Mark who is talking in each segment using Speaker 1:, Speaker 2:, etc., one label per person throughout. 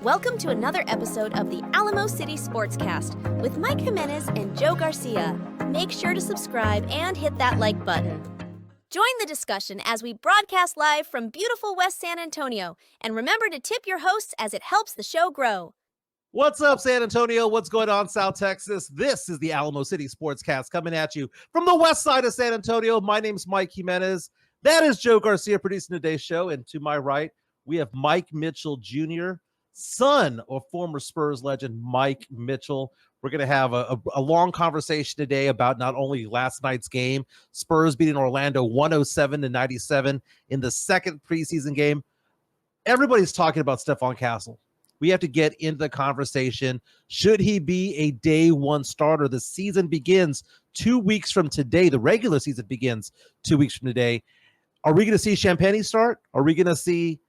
Speaker 1: Welcome to another episode of the Alamo City Sportscast with Mike Jimenez and Joe Garcia. Make sure to subscribe and hit that like button. Join the discussion as we broadcast live from beautiful West San Antonio. And remember to tip your hosts as it helps the show grow.
Speaker 2: What's up, San Antonio? What's going on, South Texas? This is the Alamo City Sportscast coming at you from the west side of San Antonio. My name's Mike Jimenez. That is Joe Garcia producing today's show. And to my right, we have Mike Mitchell Jr., son of former Spurs legend Mike Mitchell. We're going to have a long conversation today about not only last night's game, Spurs beating Orlando 107-97 in the second preseason game. Everybody's talking about Stephon Castle. We have to get into the conversation. Should he be a day one starter? The season begins 2 weeks from today. The regular season begins 2 weeks from today. Are we going to see Champagnie start? Are we going to see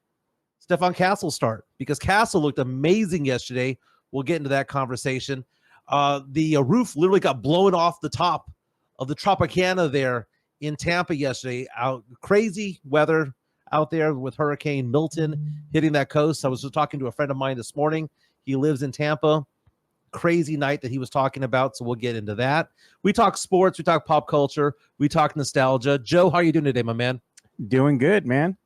Speaker 2: Stephon Castle start? Because Castle looked amazing yesterday. We'll get into that conversation. The roof literally got blown off the top of the Tropicana there in Tampa yesterday. Crazy weather out there with Hurricane Milton hitting that coast. I was just talking to a friend of mine this morning. He lives in Tampa. Crazy night that he was talking about, so we'll get into that. We talk sports, we talk pop culture, we talk nostalgia. Joe, how are you doing today, my man?
Speaker 3: Doing good, man.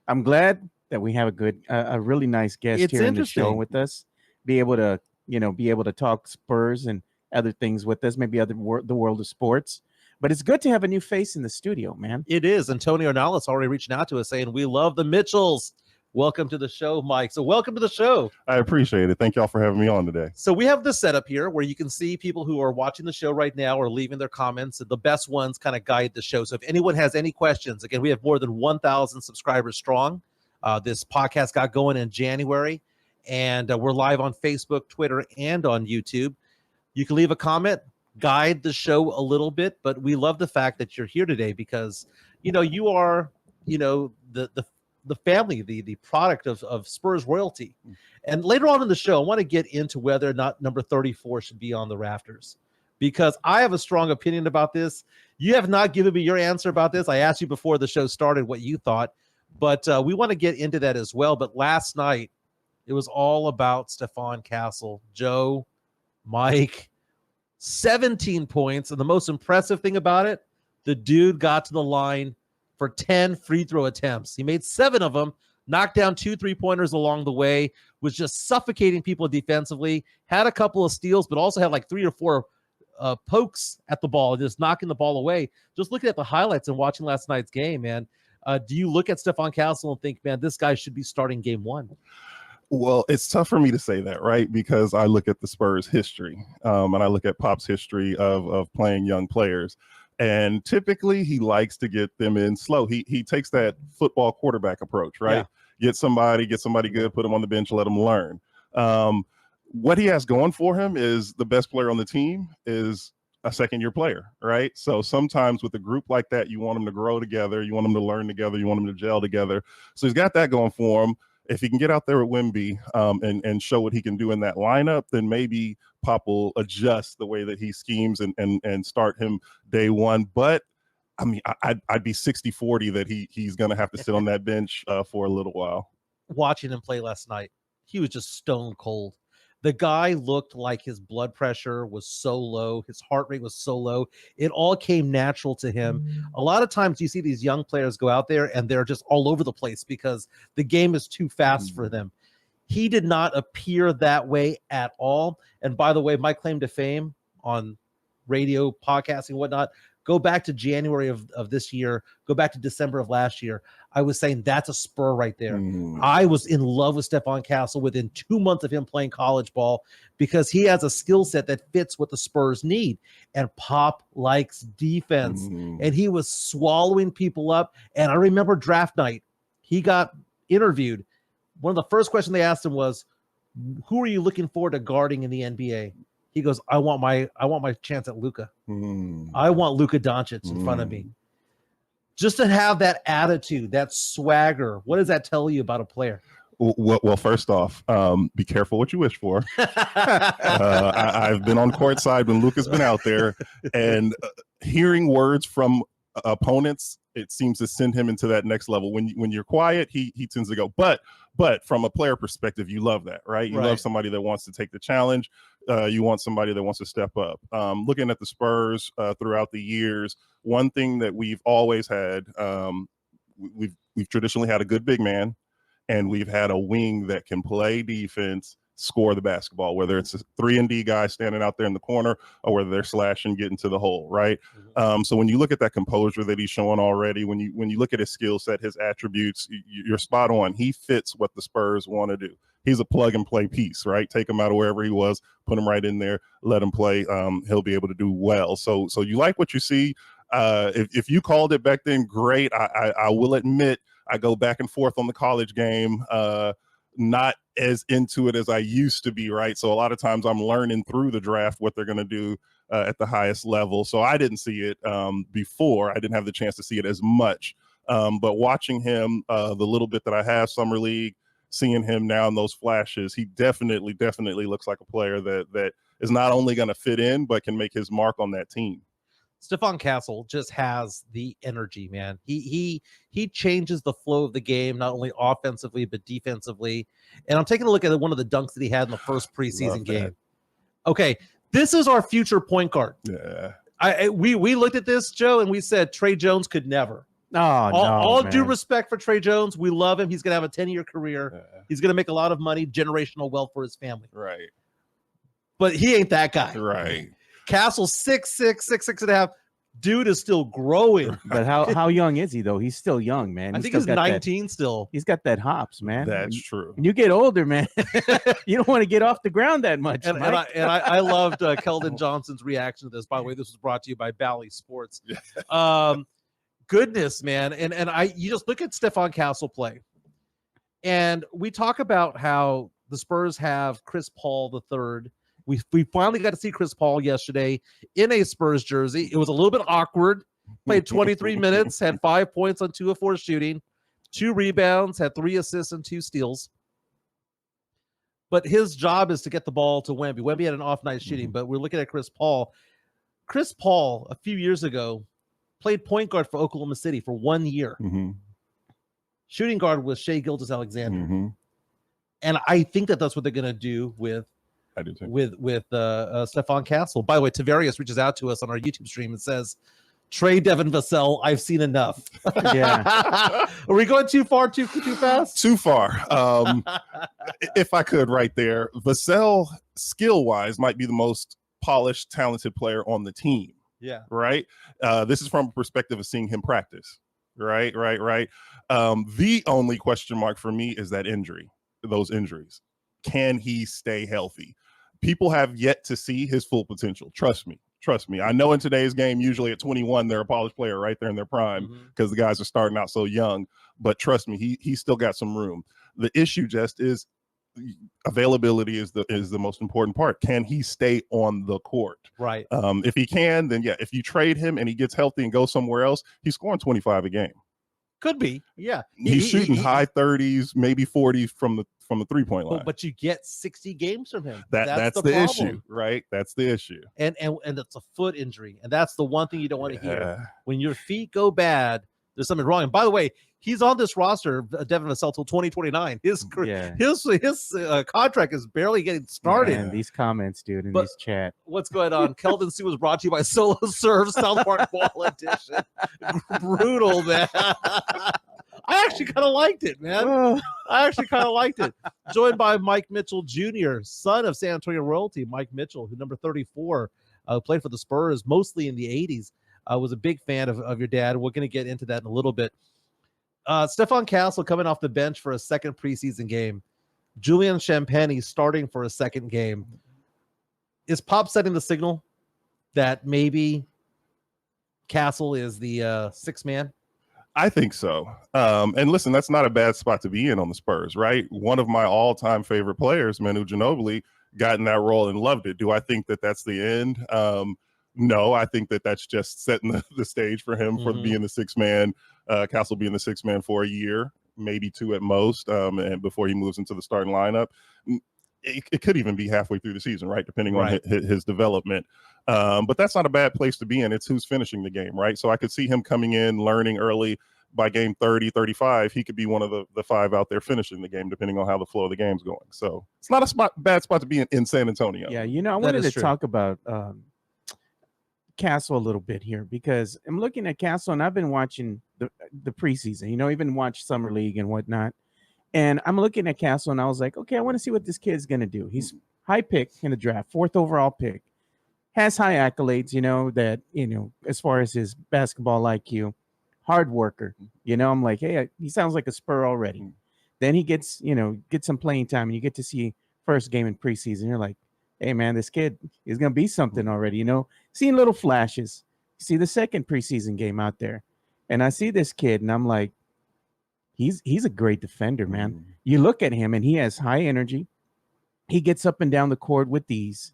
Speaker 3: I'm glad that we have a really nice guest here in the show with us. Be able to talk Spurs and other things with us, maybe the world of sports. But it's good to have a new face in the studio, man.
Speaker 2: It is. Antonio Nallis already reaching out to us saying, we love the Mitchells. Welcome to the show, Mike. So welcome to the show.
Speaker 4: I appreciate it. Thank y'all for having me on today.
Speaker 2: So we have this setup here where you can see people who are watching the show right now or leaving their comments, and the best ones kind of guide the show. So if anyone has any questions, again, we have more than 1,000 subscribers strong. This podcast got going in January, and we're live on Facebook, Twitter, and on YouTube. You can leave a comment, guide the show a little bit, but we love the fact that you're here today because, you are, the family, the product of Spurs royalty. And later on in the show, I want to get into whether or not number 34 should be on the rafters, because I have a strong opinion about this. You have not given me your answer about this. I asked you before the show started what you thought, but we want to get into that as well. But last night, it was all about Stephon Castle. Joe, Mike, 17 points. And the most impressive thing about it, the dude got to the line for 10 free throw attempts. He made 7 of them, knocked down 2 3-pointers along the way, was just suffocating people defensively, had a couple of steals, but also had like 3 or 4 pokes at the ball, just knocking the ball away. Just looking at the highlights and watching last night's game, man, do you look at Stephon Castle and think, man, this guy should be starting game one?
Speaker 4: Well, it's tough for me to say that, right? Because I look at the Spurs history and I look at Pop's history of playing young players. And typically he likes to get them in slow. He takes that football quarterback approach, right? Yeah. Get somebody good, put them on the bench, let them learn. What he has going for him is the best player on the team is a second-year player, right? So sometimes with a group like that, you want them to grow together, you want them to learn together, you want them to gel together. So he's got that going for him. If he can get out there at Wemby and show what he can do in that lineup, then maybe Pop will adjust the way that he schemes and start him day one. But, I mean, I'd be 60-40 that he's going to have to sit on that bench for a little while.
Speaker 2: Watching him play last night, he was just stone cold. The guy looked like his blood pressure was so low. His heart rate was so low. It all came natural to him. A lot of times you see these young players go out there and they're just all over the place because the game is too fast for them. He did not appear that way at all. And by the way, my claim to fame on radio, podcasting, whatnot, go back to January of this year, go back to December of last year. I was saying that's a spur right there. I was in love with Stephon Castle within 2 months of him playing college ball because he has a skill set that fits what the Spurs need. And Pop likes defense. And he was swallowing people up. And I remember draft night, he got interviewed. One of the first questions they asked him was, who are you looking forward to guarding in the NBA? He goes, I want my chance at Luka. I want Luka Doncic in front of me. Just to have that attitude, that swagger, what does that tell you about a player?
Speaker 4: Well, first off, be careful what you wish for. I've been on court side when Luka's been out there, and hearing words from opponents It seems to send him into that next level. When you're quiet, he tends to go. But from a player perspective, you love that, right? You love somebody that wants to take the challenge. You want somebody that wants to step up. Looking at the Spurs throughout the years, one thing that we've always had, we've traditionally had a good big man, and we've had a wing that can play defense, score the basketball, whether it's a 3-and-D guy standing out there in the corner or whether they're slashing, getting to the hole, right? So when you look at that composure that he's showing already, when you look at his skill set, his attributes, you're spot on. He fits what the Spurs want to do. He's a plug-and-play piece, right? Take him out of wherever he was, put him right in there, let him play. He'll be able to do well. So you like what you see. If you called it back then, great. I will admit I go back and forth on the college game, not as into it as I used to be, right? So a lot of times I'm learning through the draft what they're going to do at the highest level. So I didn't see it before. I didn't have the chance to see it as much. But watching him, the little bit that I have, Summer League, seeing him now in those flashes, he definitely looks like a player that is not only going to fit in, but can make his mark on that team.
Speaker 2: Stephon Castle just has the energy, man. He changes the flow of the game, not only offensively, but defensively. And I'm taking a look at one of the dunks that he had in the first preseason game. Okay, this is our future point guard.
Speaker 4: Yeah.
Speaker 2: We looked at this, Joe, and we said Trey Jones could never.
Speaker 3: All
Speaker 2: due respect for Trey Jones. We love him. He's going to have a 10-year career. He's going to make a lot of money, generational wealth for his family.
Speaker 4: Right.
Speaker 2: But he ain't that guy.
Speaker 4: Right.
Speaker 2: Castle 6'6", 6'6.5". Dude is still growing.
Speaker 3: But how young is he though? He's still young, man.
Speaker 2: I think he's 19 still.
Speaker 3: He's got that hops, man.
Speaker 4: That's true.
Speaker 3: When you get older, man, you don't want to get off the ground that much.
Speaker 2: And I loved Keldon Johnson's reaction to this. By the way, this was brought to you by Bally Sports. Goodness, man. And you just look at Stephon Castle play. And we talk about how the Spurs have Chris Paul III. We finally got to see Chris Paul yesterday in a Spurs jersey. It was a little bit awkward. Played 23 minutes, had 5 points on 2 of 4 shooting, 2 rebounds, had 3 assists and 2 steals. But his job is to get the ball to Wemby. Wemby had an off night shooting, but we're looking at Chris Paul. Chris Paul, a few years ago, played point guard for Oklahoma City for 1 year. Shooting guard was Shai Gilgeous-Alexander. And I think that's what they're going to do with Stephon Castle. By the way, Tavarius reaches out to us on our YouTube stream and says, "Trade Devin Vassell. I've seen enough."
Speaker 3: Yeah.
Speaker 2: Are we going too far, too fast?
Speaker 4: Too far. If I could, right there, Vassell, skill-wise, might be the most polished, talented player on the team.
Speaker 2: Yeah.
Speaker 4: Right. This is from a perspective of seeing him practice. Right. The only question mark for me is that injury. Those injuries. Can he stay healthy? People have yet to see his full potential. Trust me. I know in today's game, usually at 21, they're a polished player right there in their prime because the guys are starting out so young. But trust me, he's still got some room. The issue just is availability is the most important part. Can he stay on the court?
Speaker 2: Right.
Speaker 4: If he can, then yeah. If you trade him and he gets healthy and goes somewhere else, he's scoring 25 a game.
Speaker 2: Could be. Yeah.
Speaker 4: He's shooting high 30s, maybe 40s from the 3-point line.
Speaker 2: But you get 60 games from him.
Speaker 4: That's the issue, right? That's the issue.
Speaker 2: And it's a foot injury. And that's the one thing you don't want to hear. When your feet go bad, there's something wrong. And by the way, he's on this roster, Devin Vassell, till 2029. His contract is barely getting started.
Speaker 3: Man, these comments, dude, in this chat.
Speaker 2: What's going on? Keldon C was brought to you by Solo Serve South Park Ball Edition. Brutal, man. I actually kind of liked it, man. Joined by Mike Mitchell Jr., son of San Antonio royalty, Mike Mitchell, who number 34, played for the Spurs mostly in the 80s. Was a big fan of your dad. We're going to get into that in a little bit. Stephon Castle coming off the bench for a second preseason game. Julian Champagnie starting for a second game. Is Pop setting the signal that maybe Castle is the sixth man?
Speaker 4: I think so. And listen, that's not a bad spot to be in on the Spurs, right? One of my all-time favorite players, Manu Ginobili, got in that role and loved it. Do I think that that's the end? No, I think that that's just setting the stage for him for being the sixth man, Castle being the sixth man for a year, maybe 2 at most, and before he moves into the starting lineup. it could even be halfway through the season, right? Depending on his development. But that's not a bad place to be in. It's who's finishing the game, right? So I could see him coming in, learning early. By game 30, 35, he could be one of the 5 out there finishing the game, depending on how the flow of the game's going. So it's not a bad spot to be in San Antonio.
Speaker 3: Yeah, I wanted to talk about Castle a little bit here, because I'm looking at Castle and I've been watching the preseason, even watch Summer League and whatnot. And I'm looking at Castle and I was like, okay, I want to see what this kid's going to do. He's high pick in the draft, 4th overall pick, has high accolades, that, as far as his basketball IQ. Hard worker, I'm like, hey, he sounds like a Spur already. Then he gets some playing time, and you get to see first game in preseason. You're like, hey man, this kid is gonna be something already. Seeing little flashes. See the second preseason game out there, and I see this kid, and I'm like, he's a great defender, man. You look at him, and he has high energy. He gets up and down the court with ease.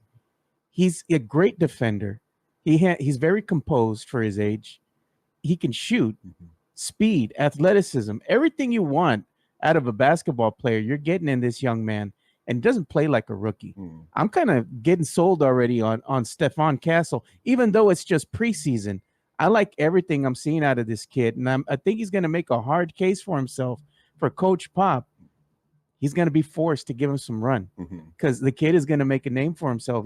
Speaker 3: He's a great defender. He's very composed for his age. He can shoot, speed, athleticism, everything you want out of a basketball player, you're getting in this young man, and doesn't play like a rookie. I'm kind of getting sold already on Stephon Castle, even though it's just preseason. I like everything I'm seeing out of this kid, and I think he's going to make a hard case for himself for Coach Pop. He's going to be forced to give him some run, because the kid is going to make a name for himself.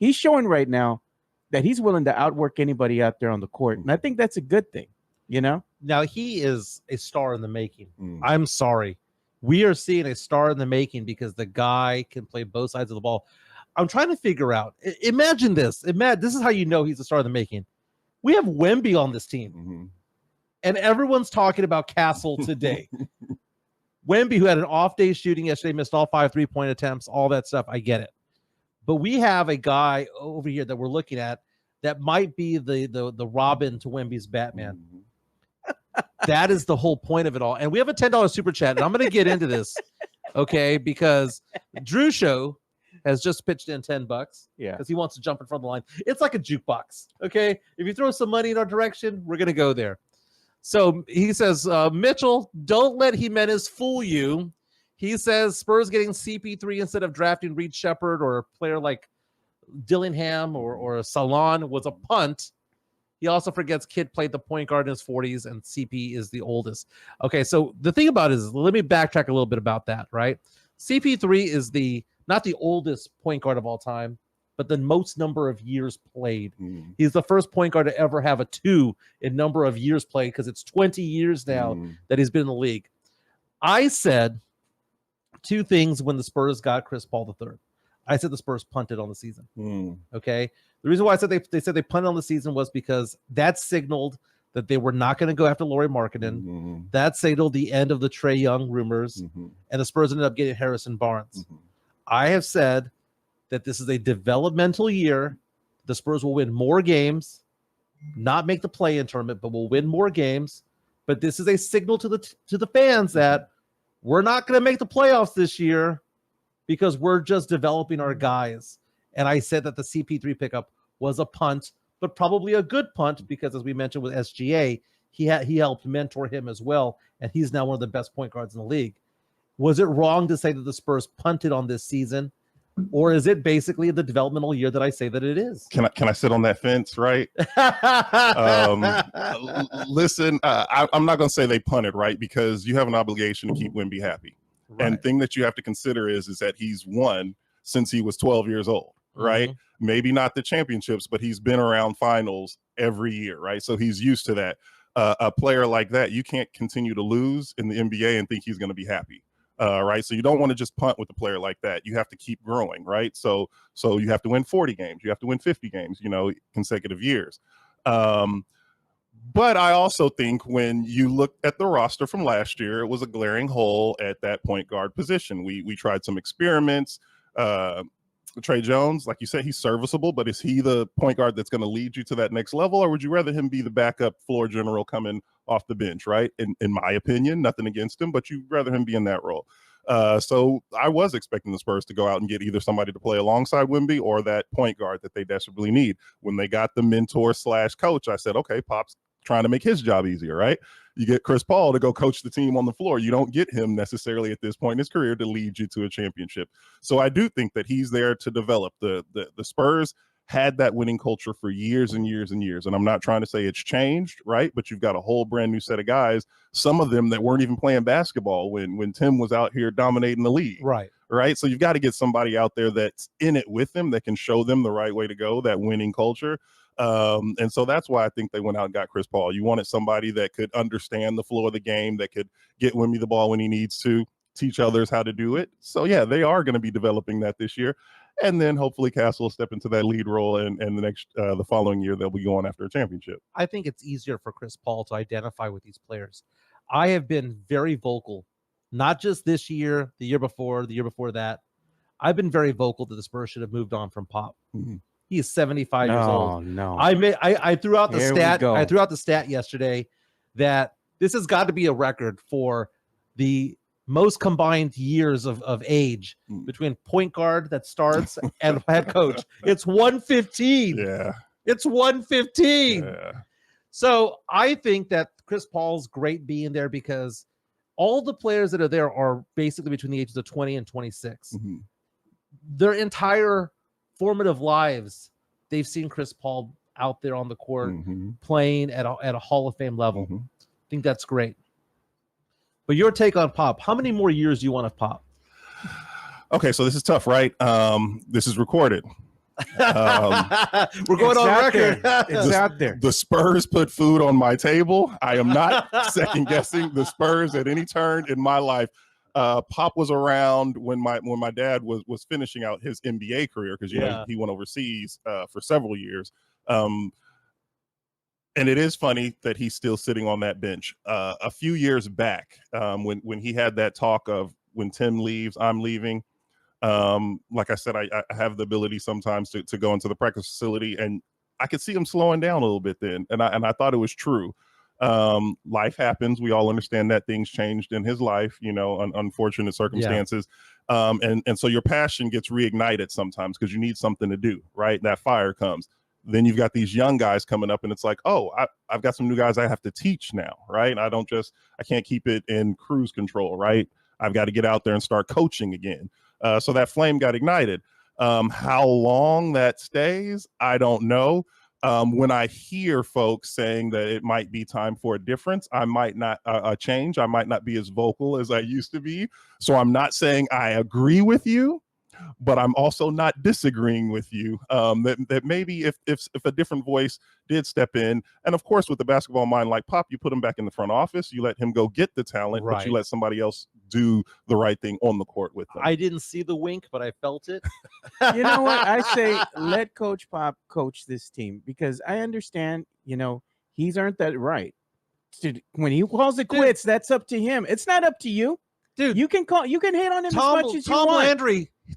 Speaker 3: He's showing right now that he's willing to outwork anybody out there on the court. And I think that's a good thing,
Speaker 2: Now, he is a star in the making. I'm sorry. We are seeing a star in the making because the guy can play both sides of the ball. I'm trying to figure out. Imagine this. This is how you know he's a star in the making. We have Wemby on this team. And everyone's talking about Castle today. Wemby, who had an off day shooting yesterday, missed all 5 3-point attempts, all that stuff. I get it. But we have a guy over here that we're looking at that might be the Robin to Wemby's Batman. That is the whole point of it all. And we have a $10 super chat, and I'm going to get into this, okay? Because Drew Show has just pitched in $10.
Speaker 3: Yeah.
Speaker 2: Because he wants to jump in front of the line. It's like a jukebox, okay? If you throw some money in our direction, we're going to go there. So he says, Mitchell, don't let Jimenez fool you. He says Spurs getting CP3 instead of drafting Reed Shepherd or a player like Dillingham or a Salon was a punt. He also forgets Kid played the point guard in his 40s and CP is the oldest. Okay, so the thing about it is, let me backtrack a little bit about that, right? CP3 is not the oldest point guard of all time, but the most number of years played. He's the first point guard to ever have a 2 in number of years played, because it's 20 years now that he's been in the league. I said 2 things when the Spurs got Chris Paul III. I said the Spurs punted on the season. Okay. The reason why I said they said they punted on the season was because that signaled that they were not going to go after Lauri Markkanen. That signaled the end of the Trae Young rumors, and the Spurs ended up getting Harrison Barnes. I have said that this is a developmental year. The Spurs will win more games, not make the play-in tournament, but will win more games. But this is a signal to the fans that we're not going to make the playoffs this year because we're just developing our guys. And I said that the CP3 pickup was a punt, but probably a good punt because, as we mentioned with SGA, he helped mentor him as well, and he's now one of the best point guards in the league. Was it wrong to say that the Spurs punted on this season? Or is it basically the developmental year that I say that it is? Can
Speaker 4: I sit on that fence, right? Listen, I'm not going to say they punted, right? Because you have an obligation to keep Wemby happy. Right. And the thing that you have to consider is that he's won since he was 12 years old, right? Maybe not the championships, but he's been around finals every year, right? So he's used to that. A player like that, you can't continue to lose in the NBA and think he's going to be happy. Right. So you don't want to just punt with a player like that. You have to keep growing. Right. So you have to win 40 games. You have to win 50 games, consecutive years. But I also think when you look at the roster from last year, it was a glaring hole at that point guard position. We tried some experiments. Trey Jones, like you said, he's serviceable, but is he the point guard that's going to lead you to that next level? Or would you rather him be the backup floor general coming off the bench, right? In my opinion, nothing against him, but you'd rather him be in that role. So I was expecting the Spurs to go out and get either somebody to play alongside Wemby or that point guard that they desperately need. When they got the mentor / coach, I said, okay, Pop's trying to make his job easier, right? You get Chris Paul to go coach the team on the floor. You don't get him necessarily at this point in his career to lead you to a championship. So I do think that he's there to develop. The Spurs had that winning culture for years and years and years. And I'm not trying to say it's changed, right? But you've got a whole brand new set of guys, some of them that weren't even playing basketball when Tim was out here dominating the league. Right. So you've got to get somebody out there that's in it with them, that can show them the right way to go, that winning culture. And so that's why I think they went out and got Chris Paul. You wanted somebody that could understand the flow of the game, that could get Wemby the ball when he needs to, teach others how to do it. So yeah, they are going to be developing that this year. And then hopefully Castle will step into that lead role, and the following year they'll be going after a championship.
Speaker 2: I think it's easier for Chris Paul to identify with these players. I have been very vocal, not just this year, the year before that. I've been very vocal that the Spurs should have moved on from Pop.
Speaker 3: Mm-hmm.
Speaker 2: He is 75 years old.
Speaker 3: No.
Speaker 2: I threw out the stat.
Speaker 3: I
Speaker 2: threw out the stat yesterday that this has got to be a record for the most combined years of age between point guard that starts and head coach. It's 115.
Speaker 4: Yeah.
Speaker 2: It's 115.
Speaker 4: Yeah.
Speaker 2: So I think that Chris Paul's great being there because all the players that are there are basically between the ages of 20 and 26.
Speaker 4: Mm-hmm.
Speaker 2: Their entire formative lives, they've seen Chris Paul out there on the court playing at a Hall of Fame level. I think that's great. But your take on Pop, how many more years do you want of Pop?
Speaker 4: Okay, so this is tough, right? This is recorded.
Speaker 2: We're going on record.
Speaker 3: It's out there.
Speaker 4: The Spurs put food on my table. I am not second guessing the Spurs at any turn in my life. Pop was around when my dad was finishing out his NBA career, because he went overseas for several years. And it is funny that he's still sitting on that bench. A few years back, when he had that talk of when Tim leaves, I'm leaving. Like I said, I have the ability sometimes to go into the practice facility, and I could see him slowing down a little bit then. And I thought it was true. Life happens. We all understand that things changed in his life, unfortunate circumstances. Yeah. And so your passion gets reignited sometimes because you need something to do, right? That fire comes. Then you've got these young guys coming up, and it's like, oh, I've got some new guys I have to teach now, right? I can't keep it in cruise control, right? I've got to get out there and start coaching again. So that flame got ignited. How long that stays, I don't know. When I hear folks saying that it might be time for a difference, I might not a change. I might not be as vocal as I used to be. So I'm not saying I agree with you, but I'm also not disagreeing with you. That maybe if a different voice did step in, and of course with the basketball mind like Pop, you put him back in the front office, you let him go get the talent, right, but you let somebody else do the right thing on the court with them.
Speaker 2: I didn't see the wink, but I felt it.
Speaker 3: You know what? I say let Coach Pop coach this team, because I understand, he's earned that right. When he calls it quits, that's up to him. It's not up to you. Dude, you can hate on him as much as you want.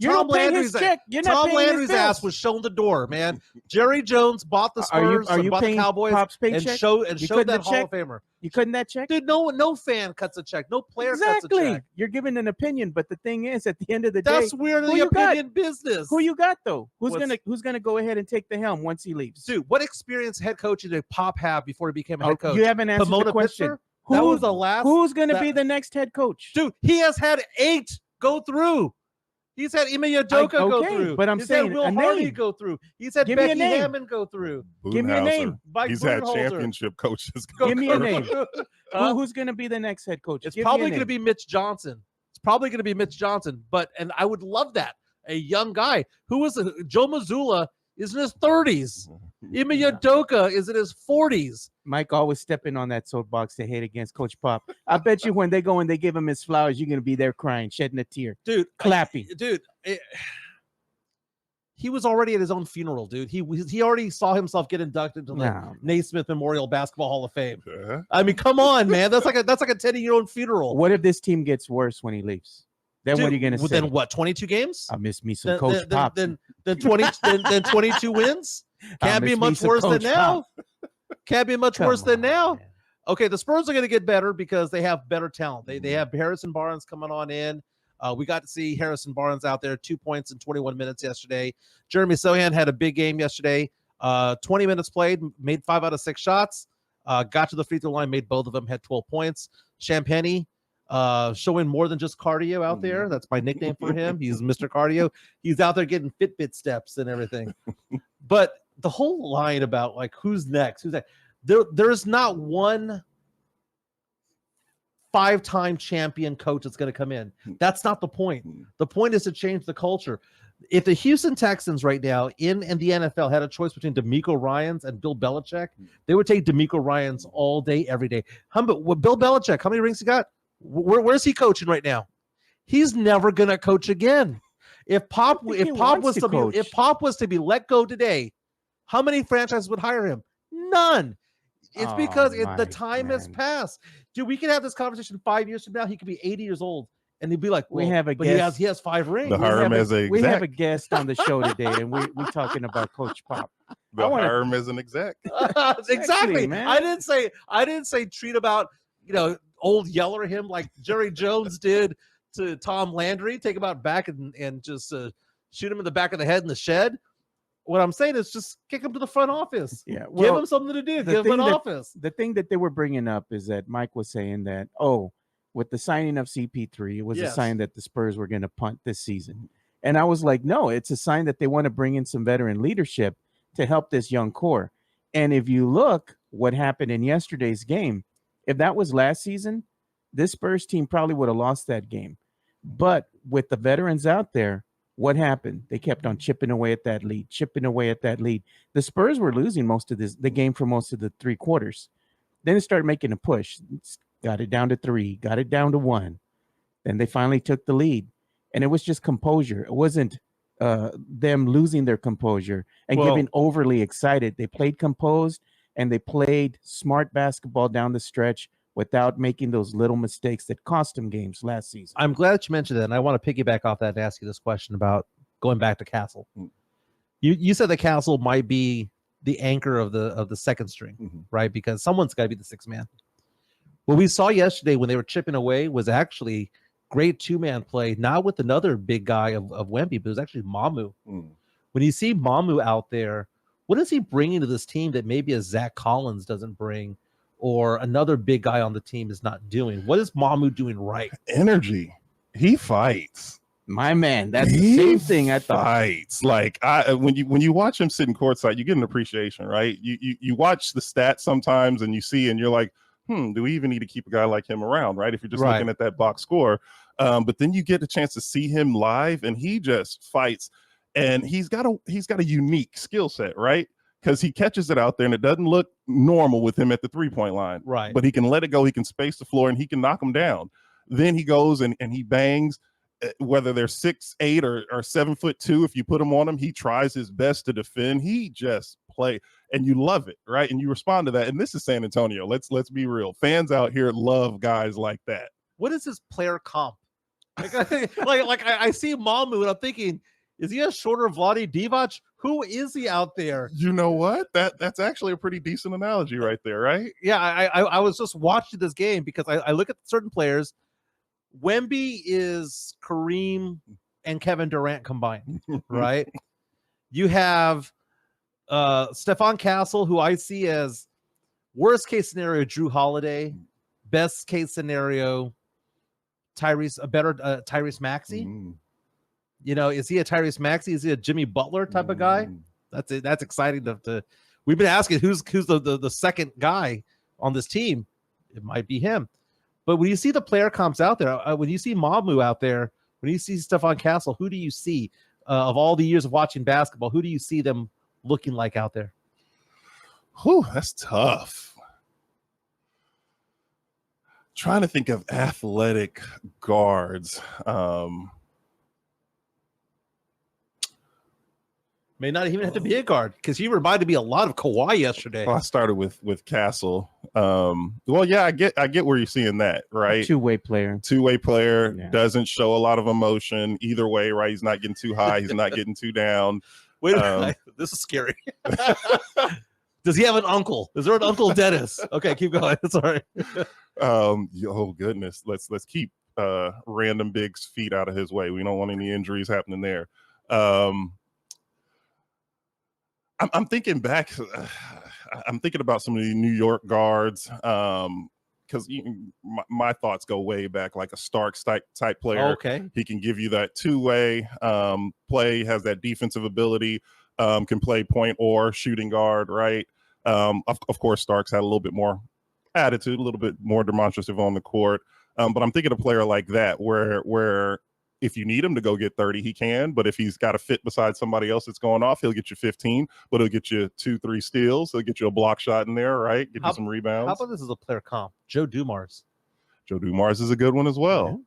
Speaker 2: Tom Landry's ass was shown the door, man. Jerry Jones bought the Spurs, bought the Cowboys, and showed that Hall of Famer.
Speaker 3: You cutting that check?
Speaker 2: Dude, no fan cuts a check. No player cuts a check.
Speaker 3: You're giving an opinion, but the thing is, at the end of the day,
Speaker 2: that's where the opinion business.
Speaker 3: Who you got though? Who's gonna go ahead and take the helm once he leaves?
Speaker 2: Dude, what experience head coaching did Pop have before he became a head coach?
Speaker 3: You haven't answered the question.
Speaker 2: Who's going
Speaker 3: to be the next head coach?
Speaker 2: Dude, he has had 8 go through. He's had Ime Udoka go through.
Speaker 3: But
Speaker 2: He's had Will Hardy go through. He's had Becky Hammond go through.
Speaker 3: Give me a name.
Speaker 4: He's had championship coaches
Speaker 3: go Give me a name. Who's going to be the next head coach?
Speaker 2: It's probably going to be Mitch Johnson. And I would love that. A young guy Joe Mazzulla is in his 30s. Ime Udoka is in his 40s.
Speaker 3: Mike always stepping on that soapbox to hate against Coach Pop. I bet you when they go and they give him his flowers, you're going to be there crying, shedding a tear.
Speaker 2: Dude.
Speaker 3: Clapping.
Speaker 2: He was already at his own funeral, dude. He already saw himself get inducted to the Naismith Memorial Basketball Hall of Fame. I mean, come on, man. That's like a 10-year-old funeral.
Speaker 3: What if this team gets worse when he leaves? Then what are you going to say?
Speaker 2: Then what, 22 games?
Speaker 3: I miss me some Coach Pop.
Speaker 2: Then 22 wins? Can't be much worse than now. Can't be much worse than now. Okay, the Spurs are going to get better because they have better talent. They have Harrison Barnes coming on in. We got to see Harrison Barnes out there, 2 points in 21 minutes yesterday. Jeremy Sohan had a big game yesterday. 20 minutes played, made 5 out of 6 shots. got to the free throw line, made both of them, had 12 points. Champagny, showing more than just cardio out there. That's my nickname for him. He's Mr. Cardio. He's out there getting Fitbit steps and everything. But the whole line about like who's next, there's not one 5-time champion coach that's going to come in. That's not the point. The point is to change the culture. If the Houston Texans right now in the NFL had a choice between DeMeco Ryans and Bill Belichick, they would take DeMeco Ryans all day, every day. Bill Belichick, how many rings he got? Where's he coaching right now? He's never going to coach again. If Pop was to be let go today, how many franchises would hire him? None. It's because the time has passed. Dude, we can have this conversation 5 years from now. He could be 80 years old. And he'd be like, well, he has 5 rings.
Speaker 3: We have a guest on the show today, and we're talking about Coach Pop.
Speaker 4: Hire him as an exec.
Speaker 2: Exactly, man. I didn't say treat about old Yeller him like Jerry Jones did to Tom Landry. Take him out back and just shoot him in the back of the head in the shed. What I'm saying is just kick him to the front office.
Speaker 3: Yeah,
Speaker 2: give him something to do. Give him an office.
Speaker 3: The thing that they were bringing up is that Mike was saying that with the signing of CP3, it was a sign that the Spurs were going to punt this season. And I was like, no, it's a sign that they want to bring in some veteran leadership to help this young core. And if you look what happened in yesterday's game, if that was last season, this Spurs team probably would have lost that game. But with the veterans out there, what happened? They kept on chipping away at that lead. The Spurs were losing the game for most of the 3 quarters. Then it started making a push. Got it down to 3, got it down to 1. Then they finally took the lead. And it was just composure. It wasn't them losing their composure and getting overly excited. They played composed and they played smart basketball down the stretch without making those little mistakes that cost them games last season.
Speaker 2: I'm glad that you mentioned that, and I want to piggyback off that and ask you this question about going back to Castle. You said that Castle might be the anchor of the second string, right? Because someone's got to be the 6th man. What we saw yesterday when they were chipping away was actually great 2-man play, not with another big guy of Wemby, but it was actually Mamu. When you see Mamu out there, what is he bringing to this team that maybe a Zach Collins doesn't bring or another big guy on the team is not doing? What is Mamu doing right?
Speaker 4: Energy. He fights.
Speaker 3: My man, that's the same thing I thought.
Speaker 4: Fights. Like when you watch him sitting courtside, you get an appreciation, right? You watch the stats sometimes and you see and you're like, do we even need to keep a guy like him around, right? If you're just looking at that box score. But then you get a chance to see him live and he just fights. And he's got a unique skill set, right? Because he catches it out there and it doesn't look normal with him at the 3-point line.
Speaker 2: Right.
Speaker 4: But he can let it go, he can space the floor, and he can knock him down. Then he goes and he bangs, whether they're 6'8" or 7'2", if you put him on him, he tries his best to defend. He just play, and you love it, right? And you respond to that. And this is San Antonio. Let's be real. Fans out here love guys like that.
Speaker 2: What is his player comp? I see Mamu and I'm thinking, is he a shorter Vlade Divac? Who is he out there?
Speaker 4: You know what? That's actually a pretty decent analogy right there, right?
Speaker 2: Yeah, I was just watching this game because I look at certain players. Wemby is Kareem and Kevin Durant combined, right? You have Stephon Castle, who I see as worst case scenario Drew Holiday, best case scenario Tyrese Maxey. Is he a Tyrese Maxey? Is he a Jimmy Butler type of guy? That's it. That's exciting to we've been asking who's the second guy on this team. It might be him. But when you see the player comps out there, when you see Mamu out there, when you see Stephon Castle, who do you see of all the years of watching basketball? Who do you see them looking like out there?
Speaker 4: Whew, that's tough. Trying to think of athletic guards.
Speaker 2: May not even have to be a guard because he reminded me a lot of Kawhi yesterday.
Speaker 4: Well, I started with Castle. I get where you're seeing that, right?
Speaker 3: Two-way player.
Speaker 4: Doesn't show a lot of emotion either way, right? He's not getting too high. He's not getting too down.
Speaker 2: Wait a minute. This is scary. Does he have an uncle? Is there an Uncle Dennis? Okay, keep going. Sorry.
Speaker 4: Oh goodness. Let's keep random bigs feet out of his way. We don't want any injuries happening there. I'm thinking back. I'm thinking about some of the New York guards. Because my thoughts go way back, like a Starks type player.
Speaker 2: Okay.
Speaker 4: He can give you that two-way play, has that defensive ability, can play point or shooting guard, right? Of course, Starks had a little bit more attitude, a little bit more demonstrative on the court. But I'm thinking a player like that where if you need him to go get 30, he can. But if he's got to fit beside somebody else that's going off, he'll get you 15, but he'll get you 2-3 steals. He'll get you a block shot in there, right? Get you some rebounds.
Speaker 2: How about this as a player comp? Joe Dumars.
Speaker 4: Joe Dumars is a good one as well.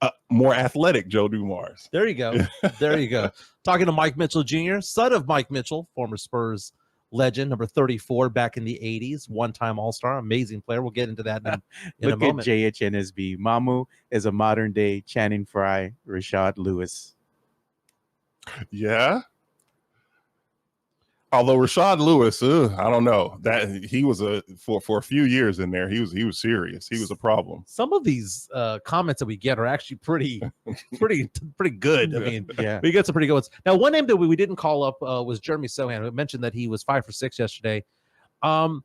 Speaker 4: Yeah. More athletic Joe Dumars.
Speaker 2: There you go. There you go. Talking to Mike Mitchell Jr., son of Mike Mitchell, former Spurs legend, number 34 back in the 80s, one-time All-Star, amazing player. We'll get into that in a moment.
Speaker 3: Look at JHNSB. Mamu is a modern-day Channing Frye, Rashad Lewis.
Speaker 4: Yeah. Although Rashad Lewis, I don't know, that he was for a few years in there. He was serious. He was a problem.
Speaker 2: Some of these comments that we get are actually pretty good. I mean,
Speaker 3: yeah,
Speaker 2: we get some pretty good ones. Now, one name that we didn't call up was Jeremy Sohan. We mentioned that he was 5 for 6 yesterday. Sohan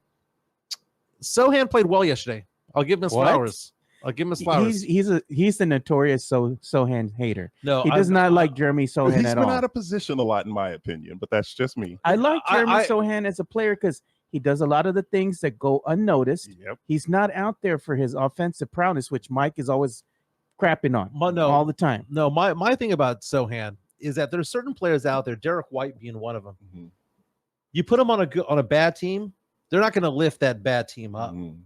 Speaker 2: played well yesterday. I'll give him his flowers. I'll give him his flowers.
Speaker 3: He's the notorious Sohan hater.
Speaker 2: No,
Speaker 3: he does not like Jeremy Sohan
Speaker 4: at all.
Speaker 3: He's been
Speaker 4: out of position a lot, in my opinion, but that's just me.
Speaker 3: I like Jeremy Sohan as a player because he does a lot of the things that go unnoticed.
Speaker 4: Yep.
Speaker 3: He's not out there for his offensive prowess, which Mike is always crapping on all the time.
Speaker 2: No, my thing about Sohan is that there's certain players out there, Derek White being one of them.
Speaker 4: Mm-hmm.
Speaker 2: You put them on a bad team, they're not going to lift that bad team up.
Speaker 4: Mm-hmm.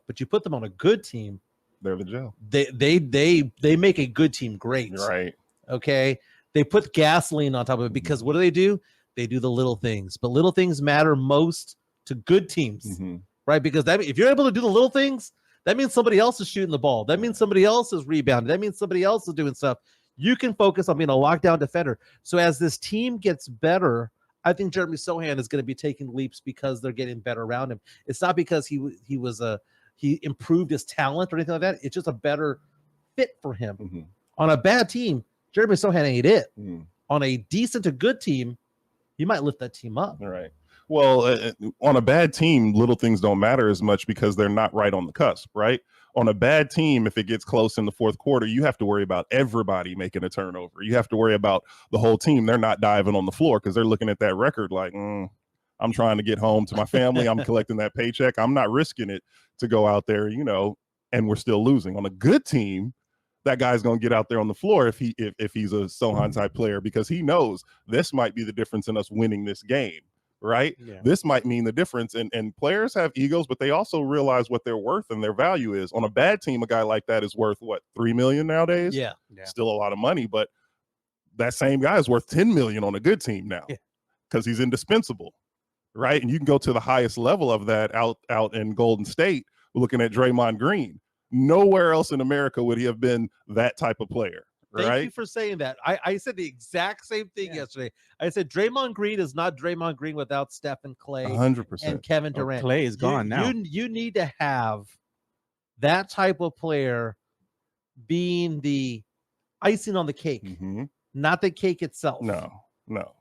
Speaker 2: But you put them on a good team,
Speaker 4: they're the gel.
Speaker 2: They make a good team great.
Speaker 4: Right.
Speaker 2: Okay. They put gasoline on top of it because what do? They do the little things, but little things matter most to good teams, right? Because if you're able to do the little things, that means somebody else is shooting the ball. That means somebody else is rebounding. That means somebody else is doing stuff. You can focus on being a lockdown defender. So as this team gets better, I think Jeremy Sohan is going to be taking leaps because they're getting better around him. It's not because he improved his talent or anything like that. It's just a better fit for him.
Speaker 4: Mm-hmm.
Speaker 2: On a bad team, Jeremy Sohan ain't it.
Speaker 4: Mm-hmm.
Speaker 2: On a decent to good team, you might lift that team up.
Speaker 4: All right. Well, on a bad team, little things don't matter as much because they're not right on the cusp, right? On a bad team, if it gets close in the fourth quarter, you have to worry about everybody making a turnover. You have to worry about the whole team. They're not diving on the floor because they're looking at that record like, I'm trying to get home to my family. I'm collecting that paycheck. I'm not risking it to go out there, and we're still losing. On a good team, that guy's going to get out there on the floor if he's a Sohan type player because he knows this might be the difference in us winning this game. Right. Yeah. This might mean the difference. And players have egos, but they also realize what their worth and their value is. On a bad team, a guy like that is worth what, $3 million nowadays?
Speaker 2: Yeah.
Speaker 4: Still a lot of money, but that same guy is worth $10 million on a good team now because he's indispensable. Right. And you can go to the highest level of that out in Golden State, looking at Draymond Green. Nowhere else in America would he have been that type of player.
Speaker 2: Thank you for saying that. I said the exact same thing yesterday. I said Draymond Green is not Draymond Green without Stephen Clay
Speaker 4: 100%.
Speaker 2: and Kevin Durant.
Speaker 3: Clay is gone now.
Speaker 2: You need to have that type of player being the icing on the cake, not the cake itself.
Speaker 4: No.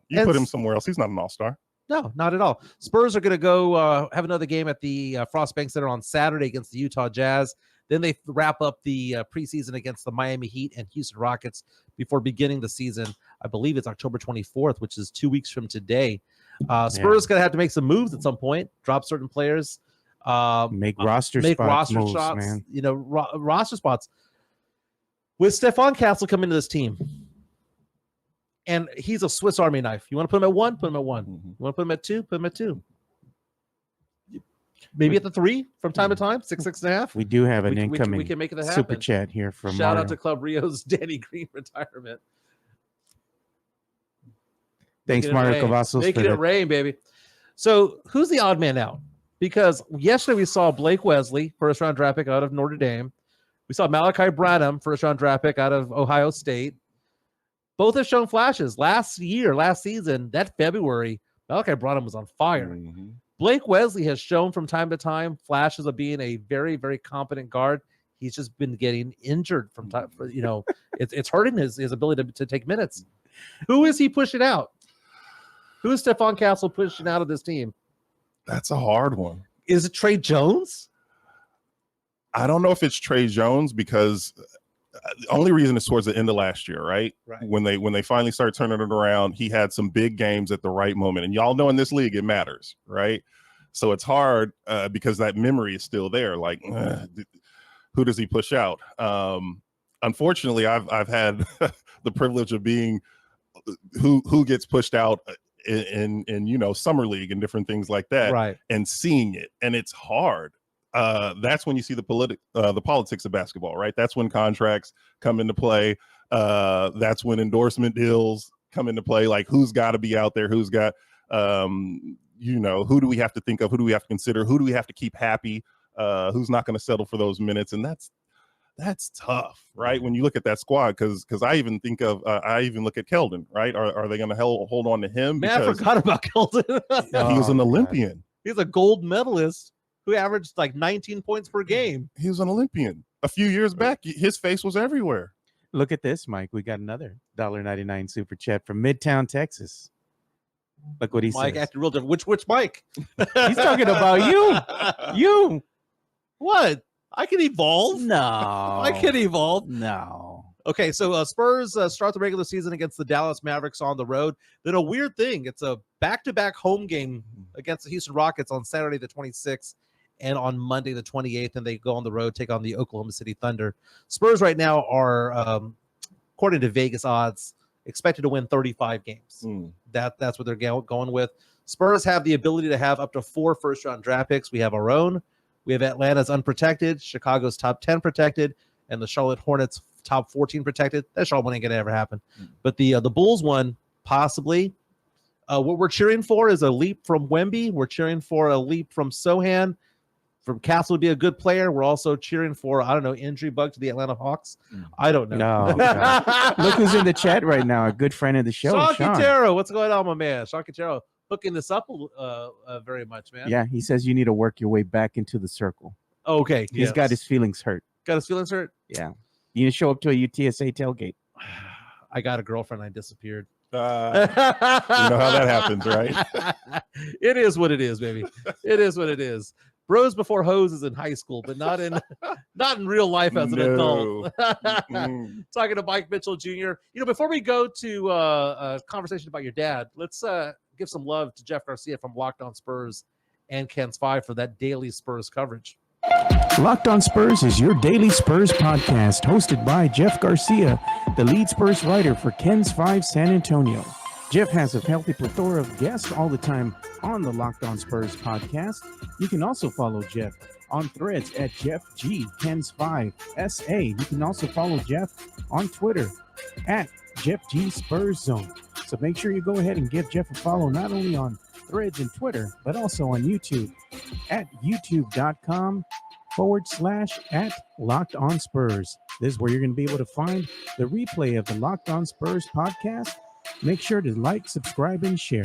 Speaker 4: You put him somewhere else. He's not an all-star.
Speaker 2: No, not at all. Spurs are going to go have another game at the Frost Bank Center on Saturday against the Utah Jazz. Then they wrap up the preseason against the Miami Heat and Houston Rockets before beginning the season. I believe it's October 24th, which is 2 weeks from today. Spurs going to have to make some moves at some point, drop certain players.
Speaker 3: Make roster spots, man.
Speaker 2: Roster spots. With Stephon Castle coming to this team, and he's a Swiss Army knife. You want to put him at 1? Put him at 1. You want to put him at 2? Put him at 2. Maybe at the 3 from time to time, 6.5.
Speaker 3: We do have an incoming
Speaker 2: we can make it happen.
Speaker 3: super chat here from
Speaker 2: Shout
Speaker 3: Mario.
Speaker 2: out to Club Rio's Danny Green retirement.
Speaker 3: Thanks, Mario Cavazos.
Speaker 2: Making it rain, baby. So who's the odd man out? Because yesterday we saw Blake Wesley, first-round draft pick out of Notre Dame. We saw Malachi Branham, first-round draft pick out of Ohio State. Both have shown flashes. Last season, that February, Malachi Branham was on fire. Blake Wesley has shown from time to time flashes of being a very, very competent guard. He's just been getting injured from time. It's hurting his ability to take minutes. Who is he pushing out? Who is Stephon Castle pushing out of this team?
Speaker 4: That's a hard one.
Speaker 2: Is it Trey Jones?
Speaker 4: I don't know if it's Trey Jones because the only reason is towards the end of last year, right? When they finally start turning it around, he had some big games at the right moment. And y'all know in this league, it matters, right? So it's hard because that memory is still there. Like, who does he push out? Unfortunately, I've had the privilege of being who gets pushed out in summer league and different things like that,
Speaker 2: right? And
Speaker 4: seeing it, and it's hard. That's when you see the politics of basketball, right? That's when contracts come into play. That's when endorsement deals come into play. Like, who's got to be out there? Who's got, who do we have to think of? Who do we have to consider? Who do we have to keep happy? Who's not going to settle for those minutes? And that's tough, right? When you look at that squad, because I even think of I even look at Keldon, right? Are they going to hold on to him?
Speaker 2: Man, I forgot about Keldon.
Speaker 4: He was an Olympian.
Speaker 2: He's a gold medalist who averaged like 19 points per game.
Speaker 4: He was an Olympian. A few years back, his face was everywhere.
Speaker 3: Look at this, Mike. We got another $1.99 super chat from Midtown, Texas. Look what he says.
Speaker 2: Mike acted real different. Which Mike?
Speaker 3: He's talking about you. You.
Speaker 2: What? I can evolve.
Speaker 3: No.
Speaker 2: I can evolve.
Speaker 3: No.
Speaker 2: Okay, so Spurs start the regular season against the Dallas Mavericks on the road. Then a weird thing. It's a back-to-back home game against the Houston Rockets on Saturday the 26th and on Monday the 28th, and they go on the road, take on the Oklahoma City Thunder. Spurs right now are, according to Vegas odds, expected to win 35 games. That's what they're going with. Spurs have the ability to have up to 4 first-round draft picks. We have our own. We have Atlanta's unprotected, Chicago's top 10 protected, and the Charlotte Hornets top 14 protected. That Charlotte one ain't gonna ever happen. But the Bulls one, possibly. What we're cheering for is a leap from Wemby. We're cheering for a leap from Sohan. From Castle would be a good player. We're also cheering for, I don't know, injury bug to the Atlanta Hawks. I don't know.
Speaker 3: No. Look who's in the chat right now. A good friend of the show,
Speaker 2: Sean
Speaker 3: Sean.
Speaker 2: Quintero. What's going on, my man? Sean Quintero hooking this up very much, man.
Speaker 3: Yeah, he says you need to work your way back into the circle.
Speaker 2: Okay.
Speaker 3: He's got his feelings hurt.
Speaker 2: Got his feelings hurt?
Speaker 3: Yeah. You need to show up to a UTSA tailgate.
Speaker 2: I got a girlfriend. I disappeared.
Speaker 4: You know how that happens, right?
Speaker 2: It is what it is, baby. It is what it is. Bros before hoses in high school, but not in real life as an adult. Talking to Mike Mitchell Jr. Before we go to a conversation about your dad, let's give some love to Jeff Garcia from Locked On Spurs and Ken's 5 for that daily Spurs coverage.
Speaker 3: Locked On Spurs is your daily Spurs podcast, hosted by Jeff Garcia, the lead Spurs writer for Ken's 5 San Antonio. Jeff has a healthy plethora of guests all the time on the Locked On Spurs podcast. You can also follow Jeff on Threads at Jeff G Ken's 5 SA. You can also follow Jeff on Twitter at Jeff G Spurs Zone. So make sure you go ahead and give Jeff a follow not only on Threads and Twitter, but also on YouTube at youtube.com/@LockedOnSpurs. This is where you're going to be able to find the replay of the Locked On Spurs podcast. Make sure to like, subscribe, and share.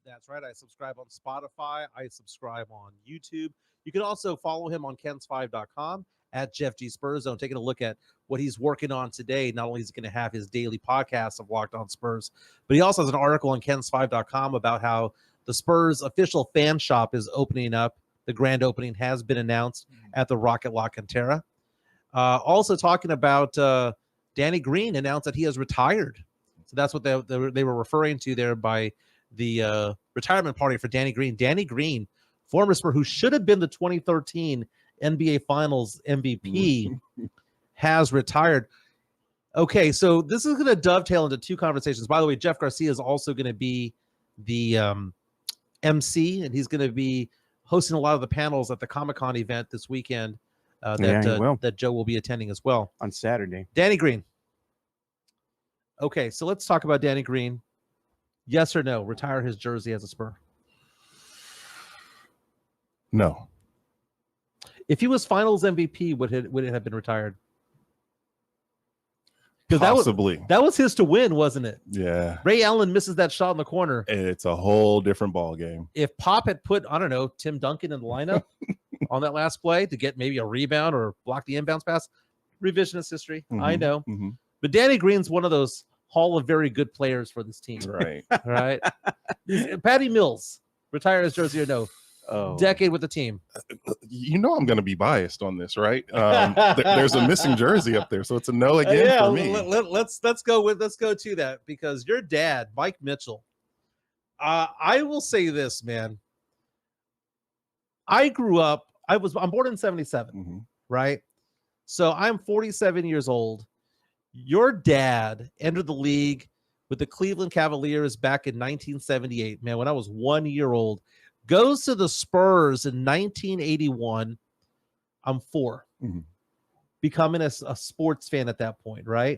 Speaker 2: That's right. I subscribe on Spotify. I subscribe on YouTube. You can also follow him on kens5.com at Jeff G Spurs Zone, taking a look at what he's working on today. Not only is he going to have his daily podcast of Locked On Spurs, but he also has an article on kens5.com about how the Spurs official fan shop is opening up. The grand opening has been announced at the Rocket La Cantera. Also talking about Danny Green announced that he has retired. So that's what they were referring to there by the retirement party for Danny Green. Danny Green, former Spur, who should have been the 2013 NBA Finals MVP, has retired. Okay, so this is going to dovetail into 2 conversations. By the way, Jeff Garcia is also going to be the MC, and he's going to be hosting a lot of the panels at the Comic-Con event this weekend that Joe will be attending as well.
Speaker 3: On Saturday.
Speaker 2: Danny Green. Okay, so let's talk about Danny Green. Yes or no, retire his jersey as a Spur?
Speaker 4: No.
Speaker 2: If he was Finals MVP, would it have been retired?
Speaker 4: Possibly.
Speaker 2: That was his to win, wasn't it?
Speaker 4: Yeah.
Speaker 2: Ray Allen misses that shot in the corner.
Speaker 4: It's a whole different ball game.
Speaker 2: If Pop had put, I don't know, Tim Duncan in the lineup on that last play to get maybe a rebound or block the inbounds pass, revisionist history. I know. But Danny Green's one of those Hall of very good players for this team.
Speaker 4: Right.
Speaker 2: Right. Patty Mills, retire his jersey or no? Decade with the team.
Speaker 4: You know I'm going to be biased on this, right? There's a missing jersey up there, so it's a no again for me.
Speaker 2: Let's go to that, because your dad, Mike Mitchell. I will say this, man. I'm born in 77, right? So I'm 47 years old. Your dad entered the league with the Cleveland Cavaliers back in 1978, man, when I was 1 year old. Goes to the Spurs in 1981. I'm 4. Becoming a sports fan at that point, right?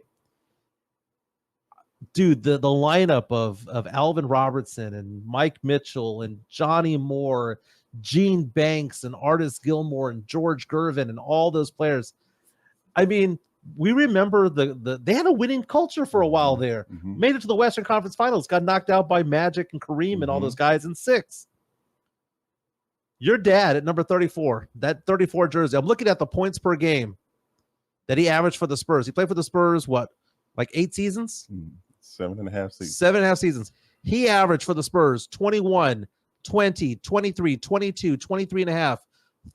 Speaker 2: Dude, the lineup of Alvin Robertson and Mike Mitchell and Johnny Moore, Gene Banks and Artis Gilmore and George Gervin and all those players. I mean, we remember they had a winning culture for a while there. Made it to the Western Conference Finals, got knocked out by Magic and Kareem and all those guys in 6. Your dad at number 34, that 34 jersey, I'm looking at the points per game that he averaged for the Spurs. He played for the Spurs, what, like 8 seasons?
Speaker 4: 7.5 seasons.
Speaker 2: 7.5 seasons. He averaged for the Spurs 21, 20, 23, 22, 23.5,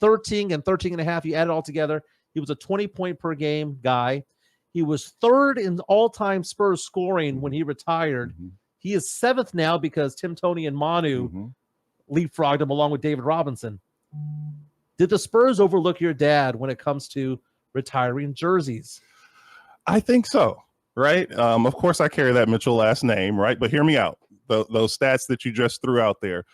Speaker 2: 13, and 13.5. You add it all together. He was a 20-point per game guy. He was 3rd in all-time Spurs scoring when he retired. He is 7th now because Tim Toney and Manu leapfrogged him along with David Robinson. Did the Spurs overlook your dad when it comes to retiring jerseys?
Speaker 4: I think so, right? Of course, I carry that Mitchell last name, right? But hear me out. Those stats that you just threw out there.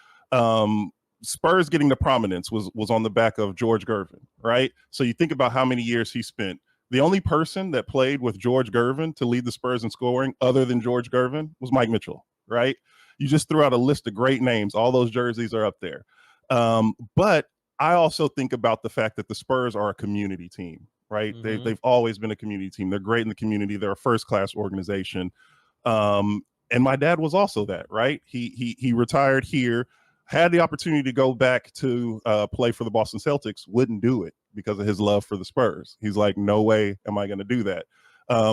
Speaker 4: Spurs getting the prominence was on the back of George Gervin, right? So you think about how many years he spent. The only person that played with George Gervin to lead the Spurs in scoring other than George Gervin was Mike Mitchell, right? You just threw out a list of great names. All those jerseys are up there. But I also think about the fact that the Spurs are a community team, right? They've always been a community team. They're great in the community. They're a first-class organization. And my dad was also that, right? He retired here, had the opportunity to go back to play for the Boston Celtics, wouldn't do it because of his love for the Spurs. He's like, no way am I going to do that.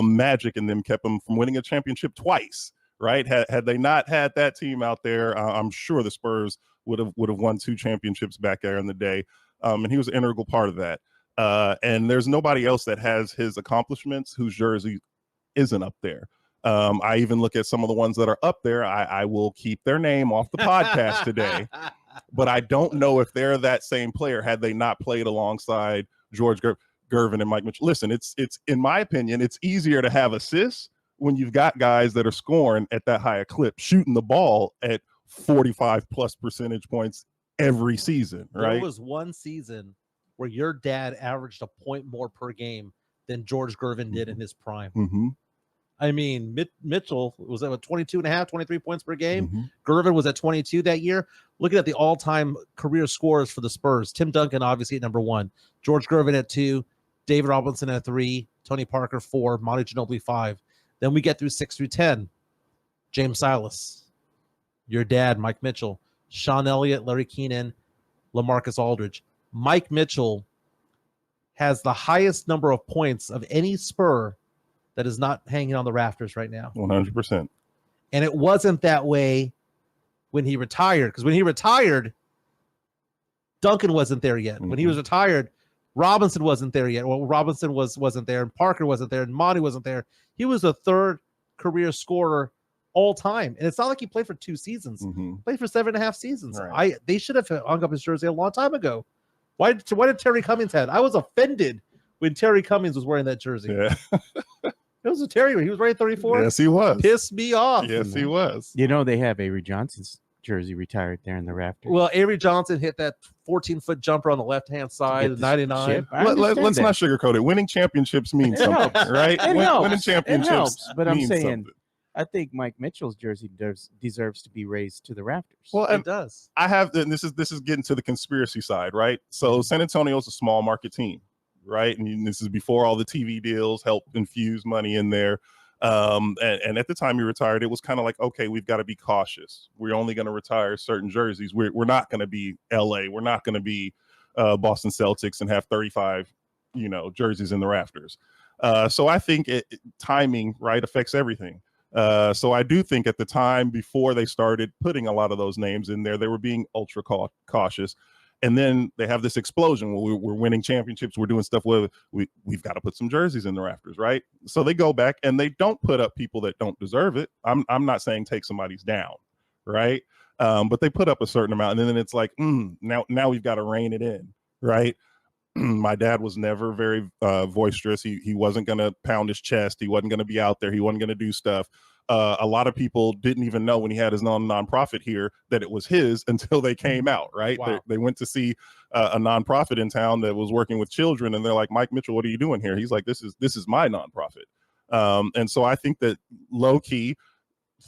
Speaker 4: Magic and them kept him from winning a championship twice. Right? Had they not had that team out there, I'm sure the Spurs would have won 2 championships back there in the day. And he was an integral part of that. And there's nobody else that has his accomplishments whose jersey isn't up there. I even look at some of the ones that are up there. I will keep their name off the podcast today, but I don't know if they're that same player had they not played alongside George Gervin and Mike Mitchell. Listen, it's in my opinion, it's easier to have assists when you've got guys that are scoring at that high a clip, shooting the ball at 45+ percentage points every season, right?
Speaker 2: There was one season where your dad averaged a point more per game than George Gervin did in his prime. I mean, Mitchell was at 22.5, 23 points per game. Gervin was at 22 that year. Looking at the all-time career scorers for the Spurs, Tim Duncan obviously at number 1, George Gervin at 2, David Robinson at 3, Tony Parker 4, Monty Ginobili 5. Then we get through 6 through 10. James Silas, your dad, Mike Mitchell, Sean Elliott, Larry Keenan, LaMarcus Aldridge. Mike Mitchell has the highest number of points of any Spur that is not hanging on the rafters right now.
Speaker 4: 100%.
Speaker 2: And it wasn't that way when he retired, because when he retired, Duncan wasn't there yet. When he was retired, Robinson wasn't there yet. Well, Robinson wasn't there, and Parker wasn't there, and Monty wasn't there. He was the 3rd career scorer all time. And it's not like he played for 2 seasons. He played for 7.5 seasons.
Speaker 4: Right.
Speaker 2: They should have hung up his jersey a long time ago. Why did Terry Cummings have it? I was offended when Terry Cummings was wearing that jersey.
Speaker 4: Yeah.
Speaker 2: It was a Terry. He was wearing 34.
Speaker 4: Yes, he was.
Speaker 2: Pissed me off.
Speaker 4: Yes, he was.
Speaker 3: You know, they have Avery Johnson's jersey retired there in the rafters.
Speaker 2: Well, Avery Johnson hit that 14-foot jumper on the left-hand side, 99.
Speaker 4: Let's not sugarcoat it. Winning championships means something, right? Winning championships
Speaker 3: but I'm saying,
Speaker 4: something.
Speaker 3: I think Mike Mitchell's jersey deserves to be raised to the rafters.
Speaker 4: Well,
Speaker 2: it does.
Speaker 4: I have, and this is getting to the conspiracy side, right? So San Antonio's a small market team, right? And this is before all the TV deals helped infuse money in there. And at the time he retired, it was kind of like, okay, we've got to be cautious. We're only going to retire certain jerseys. We're not going to be LA. We're not going to be Boston Celtics and have 35, jerseys in the rafters. So I think timing, right, affects everything. So I do think at the time before they started putting a lot of those names in there, they were being ultra cautious. And then they have this explosion where we're winning championships. We're doing stuff where we've got to put some jerseys in the rafters, right? So they go back and they don't put up people that don't deserve it. I'm not saying take somebody's down, right? But they put up a certain amount, and then it's like, now we've got to rein it in, right? My dad was never very boisterous. He wasn't going to pound his chest. He wasn't going to be out there. He wasn't going to do stuff. A lot of people didn't even know when he had his nonprofit here that it was his until they came out, right?
Speaker 2: Wow.
Speaker 4: They went to see a nonprofit in town that was working with children, and they're like, Mike Mitchell, what are you doing here? He's like, this is my nonprofit. And so I think that low key,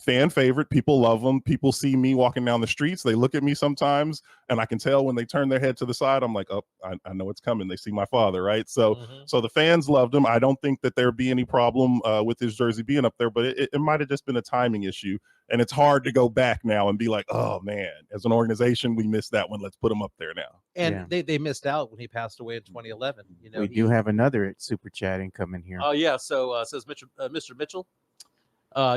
Speaker 4: fan favorite, people love him. People see me walking down the streets, they look at me sometimes, and I can tell when they turn their head to the side, I'm like, oh, I know it's coming. They see my father, right? So so the fans loved him. I don't think that there'd be any problem with his jersey being up there, but it might have just been a timing issue, and it's hard to go back now and be like, oh man, as an organization we missed that one, let's put him up there now.
Speaker 2: And they missed out when he passed away in 2011. You know,
Speaker 3: we do have another super chat incoming here.
Speaker 2: Oh yeah, so says Mr. Mitchell,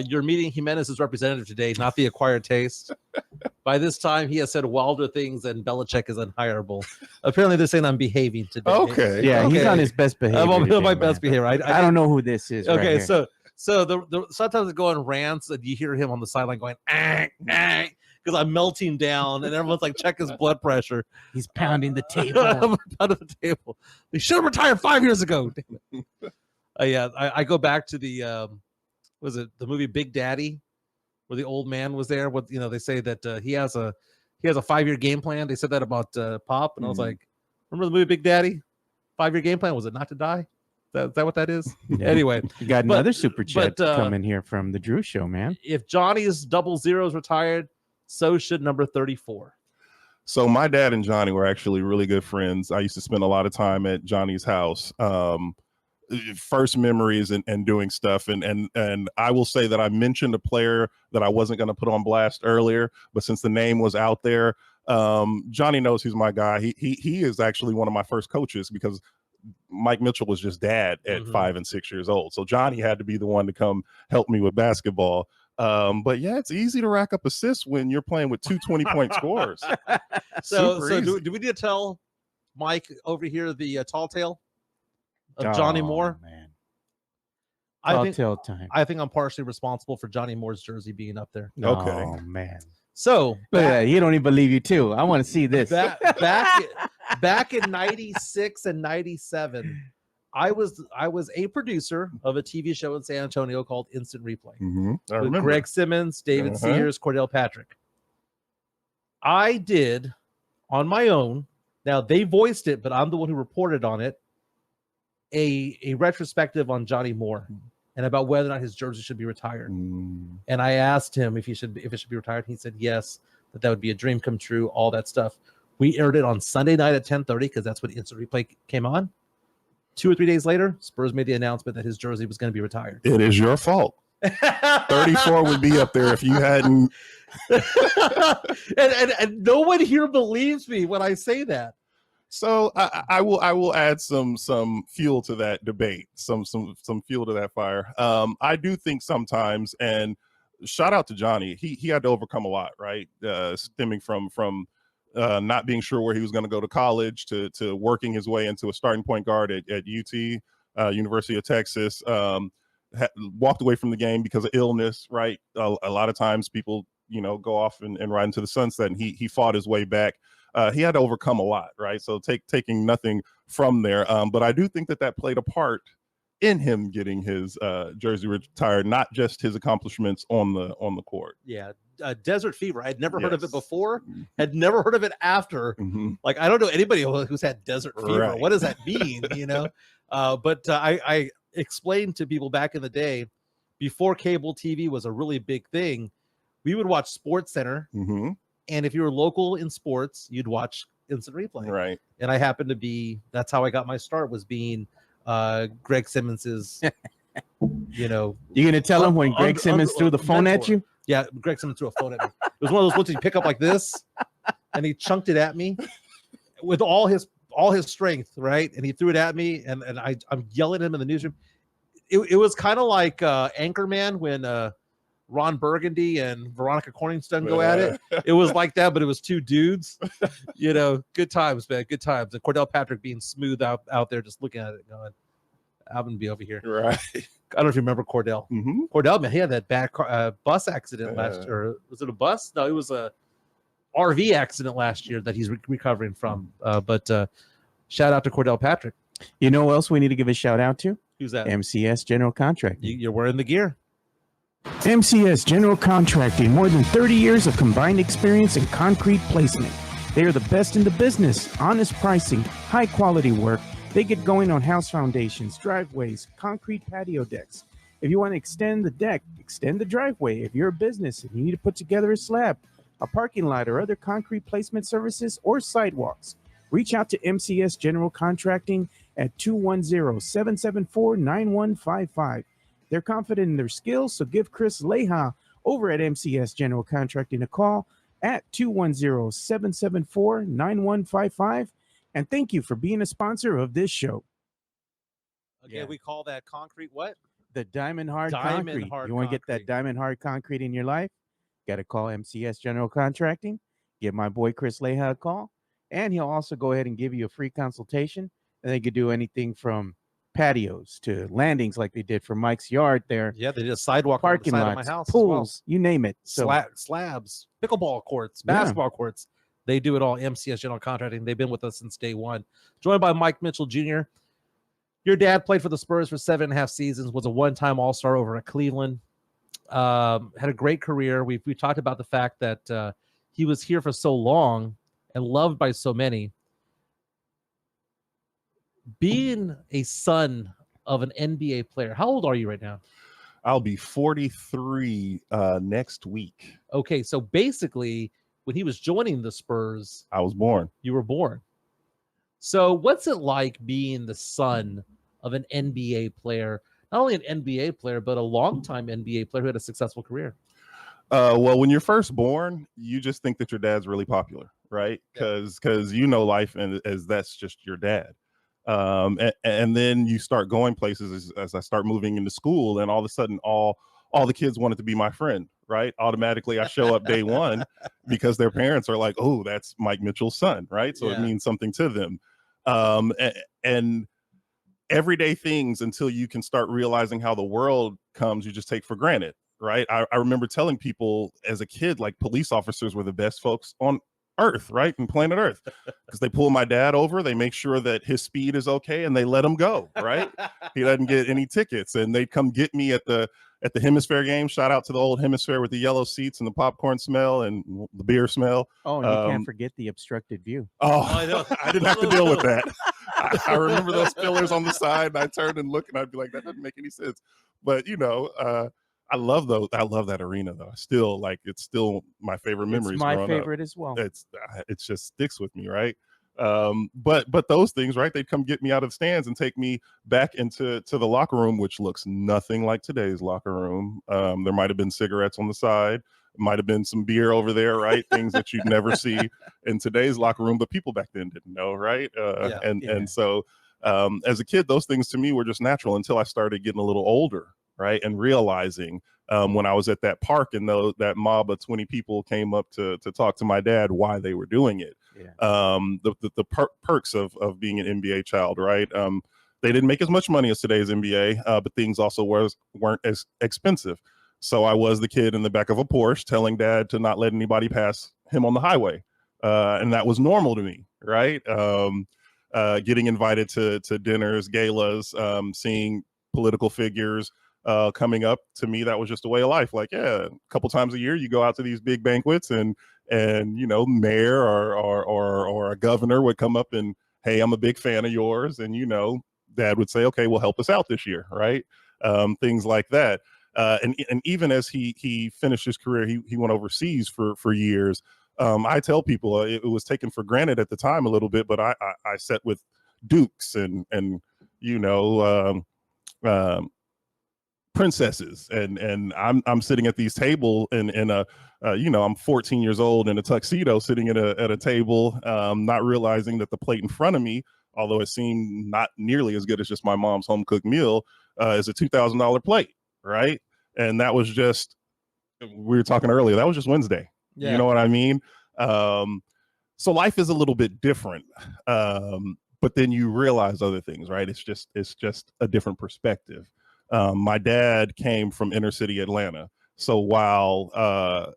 Speaker 2: you're meeting Jimenez's representative today, not the acquired taste. By this time, he has said wilder things and Belichick is unhireable. Apparently, they're saying I'm behaving today.
Speaker 4: Okay.
Speaker 3: Yeah, he's on his best behavior.
Speaker 2: I'm on
Speaker 3: today,
Speaker 2: my
Speaker 3: man.
Speaker 2: best behavior. I
Speaker 3: don't know who this is.
Speaker 2: Okay,
Speaker 3: right here.
Speaker 2: so the sometimes I go on rants and you hear him on the sideline going, because I'm melting down and everyone's like, check his blood pressure.
Speaker 3: He's pounding the table.
Speaker 2: I'm pounding the table. He should have retired 5 years ago. Damn it. Yeah, I go back to the was it the movie Big Daddy, where the old man was there? What they say that he has a 5-year game plan. They said that about Pop, and I was like, remember the movie Big Daddy? 5-year game plan, was it not to die? Is that what that is?
Speaker 3: Yeah.
Speaker 2: Anyway,
Speaker 3: you got another super chat coming here from the Drew Show, man.
Speaker 2: If Johnny's 00 retired, so should number 34.
Speaker 4: So my dad and Johnny were actually really good friends. I used to spend a lot of time at Johnny's house. First memories and doing stuff. And I will say that I mentioned a player that I wasn't going to put on blast earlier, but since the name was out there, Johnny knows he's my guy. He is actually one of my first coaches because Mike Mitchell was just dad at 5 and 6 years old. So Johnny had to be the one to come help me with basketball. But yeah, it's easy to rack up assists when you're playing with 2 20-point scores.
Speaker 2: So do we need to tell Mike over here the tall tale of Johnny Moore?
Speaker 3: Man.
Speaker 2: I think I'm partially responsible for Johnny Moore's jersey being up there.
Speaker 4: Okay.
Speaker 3: Oh man.
Speaker 2: So
Speaker 3: look at that. He don't even believe you too. I want to see this.
Speaker 2: Back in 96 and 97, I was a producer of a TV show in San Antonio called Instant Replay.
Speaker 4: I
Speaker 2: with
Speaker 4: remember.
Speaker 2: Greg Simmons, David Sears, Cordell Patrick. I did on my own. Now they voiced it, but I'm the one who reported on it. A retrospective on Johnny Moore and about whether or not his jersey should be retired. And I asked him if it should be retired. He said yes, that would be a dream come true, all that stuff. We aired it on Sunday night at 10:30 because that's when Instant Replay came on. 2 or 3 days later, Spurs made the announcement that his jersey was going to be retired.
Speaker 4: It is your fault. 34 would be up there if you hadn't.
Speaker 2: and no one here believes me when I say that.
Speaker 4: So I will add some fuel to that debate, some fuel to that fire. I do think sometimes, and shout out to Johnny, he had to overcome a lot, right? Stemming from not being sure where he was going to go to college to working his way into a starting point guard at UT, University of Texas. Walked away from the game because of illness, right? A lot of times people, go off and ride into the sunset, and he fought his way back. He had to overcome a lot, right? So taking nothing from there. But I do think that played a part in him getting his jersey retired, not just his accomplishments on the court.
Speaker 2: Yeah. Desert fever. I'd never heard of it before. Had never heard of it after. Like, I don't know anybody who's had desert fever.
Speaker 4: Right.
Speaker 2: What does that mean? But I explained to people back in the day, before cable TV was a really big thing, we would watch Sports Center. And if you were local in sports, you'd watch Instant Replay.
Speaker 4: Right.
Speaker 2: And I happened to be, that's how I got my start, was being Greg Simmons's,
Speaker 3: You're going to tell him when Greg Simmons threw the phone
Speaker 2: mentor.
Speaker 3: at you?
Speaker 2: Yeah, Greg Simmons threw a phone at me. It was one of those ones you pick up like this, and he chunked it at me with all his strength, right? And he threw it at me, and I'm yelling at him in the newsroom. It was kind of like Anchorman when Ron Burgundy and Veronica Corningstone go at it. It was like that, but it was two dudes. Good times, man. Good times. And Cordell Patrick being smooth out there, just looking at it, going, "I'm gonna be over here."
Speaker 4: Right.
Speaker 2: I don't know if you remember Cordell.
Speaker 4: Mm-hmm.
Speaker 2: Cordell, man, he had that bad bus accident last year. Or was it a bus? No, it was a RV accident last year that he's recovering from. But shout out to Cordell Patrick.
Speaker 3: You know who else we need to give a shout out to?
Speaker 2: Who's that?
Speaker 3: MCS General Contracting.
Speaker 2: You're wearing the gear.
Speaker 3: MCS General Contracting, more than 30 years of combined experience in concrete placement. They are the best in the business. Honest pricing, high quality work. They get going on house foundations, driveways, concrete patio decks. If you want to extend the deck, extend the driveway. If you're a business and you need to put together a slab, a parking lot, or other concrete placement services or sidewalks, reach out to MCS General Contracting at 210-774-9155. They're confident in their skills, so give Chris Leha over at MCS General Contracting a call at 210-774-9155. And thank you for being a sponsor of this show.
Speaker 2: Again, we call that concrete what?
Speaker 3: The Diamond Hard Concrete. You want to get that Diamond Hard Concrete in your life? Got to call MCS General Contracting. Give my boy Chris Leha a call. And he'll also go ahead and give you a free consultation. And they could do anything from patios to landings like they did for Mike's yard there.
Speaker 2: Yeah, they did a sidewalk,
Speaker 3: parking lots,
Speaker 2: of my house,
Speaker 3: pools, you name it. So
Speaker 2: slabs, pickleball courts, basketball courts. They do it all. MCS General Contracting. They've been with us since day one. Joined by Mike Mitchell Jr. Your dad played for the Spurs for 7.5 seasons, was a one-time All-Star over at Cleveland. Had a great career. We talked about the fact that he was here for so long and loved by so many. Being a son of an NBA player, how old are you right now?
Speaker 4: I'll be 43 next week.
Speaker 2: Okay, so basically, when he was joining the Spurs,
Speaker 4: I was born.
Speaker 2: You were born. So what's it like being the son of an NBA player? Not only an NBA player, but a longtime NBA player who had a successful career.
Speaker 4: Well, when you're first born, you just think that your dad's really popular, right? Because life and as that's just your dad. And then you start going places as I start moving into school, and all of a sudden all the kids wanted to be my friend, right? Automatically I show up day one because their parents are like, oh, that's Mike Mitchell's son, right? So it means something to them. And everyday things until you can start realizing how the world comes, you just take for granted, right? I remember telling people as a kid, like police officers were the best folks on Earth, right? And planet Earth, because they pull my dad over, they make sure that his speed is okay, and they let him go, right? He doesn't get any tickets, and they'd come get me at the Hemisphere game. Shout out to the old Hemisphere with the yellow seats and the popcorn smell and the beer smell.
Speaker 3: Oh, and you can't forget the obstructed view.
Speaker 4: Oh, I didn't have to deal with that. I remember those pillars on the side, and I turned and looked, and I'd be like, that doesn't make any sense. But I love those. I love that arena though. It's still my favorite memories.
Speaker 3: It's my favorite as well.
Speaker 4: It just sticks with me, right? But those things, right? They'd come get me out of the stands and take me back into the locker room, which looks nothing like today's locker room. There might have been cigarettes on the side, might have been some beer over there, right? Things that you'd never see in today's locker room, but people back then didn't know, right? And so as a kid, those things to me were just natural until I started getting a little older. Right. And realizing when I was at that park and that mob of 20 people came up to talk to my dad why they were doing it. The perks of being an NBA child. Right. They didn't make as much money as today's NBA, but things also weren't as expensive. So I was the kid in the back of a Porsche telling dad to not let anybody pass him on the highway. And that was normal to me. Right. Getting invited to dinners, galas, seeing political figures coming up, to me that was just a way of life. Like, a couple times a year you go out to these big banquets and mayor or a governor would come up and, hey, I'm a big fan of yours, and dad would say, okay, well, help us out this year, right? Things like that. And even as he finished his career, he went overseas for years. I tell people it was taken for granted at the time a little bit, but I sat with dukes and princesses, and I'm sitting at these table in I'm 14 years old in a tuxedo sitting at a table, not realizing that the plate in front of me, although it seemed not nearly as good as just my mom's home cooked meal, is a $2,000 plate, right? And that was just We were talking earlier. That was just Wednesday.
Speaker 2: Yeah.
Speaker 4: You know what I mean? So life is a little bit different. But then you realize other things, right? It's just a different perspective. My dad came from inner city Atlanta. So while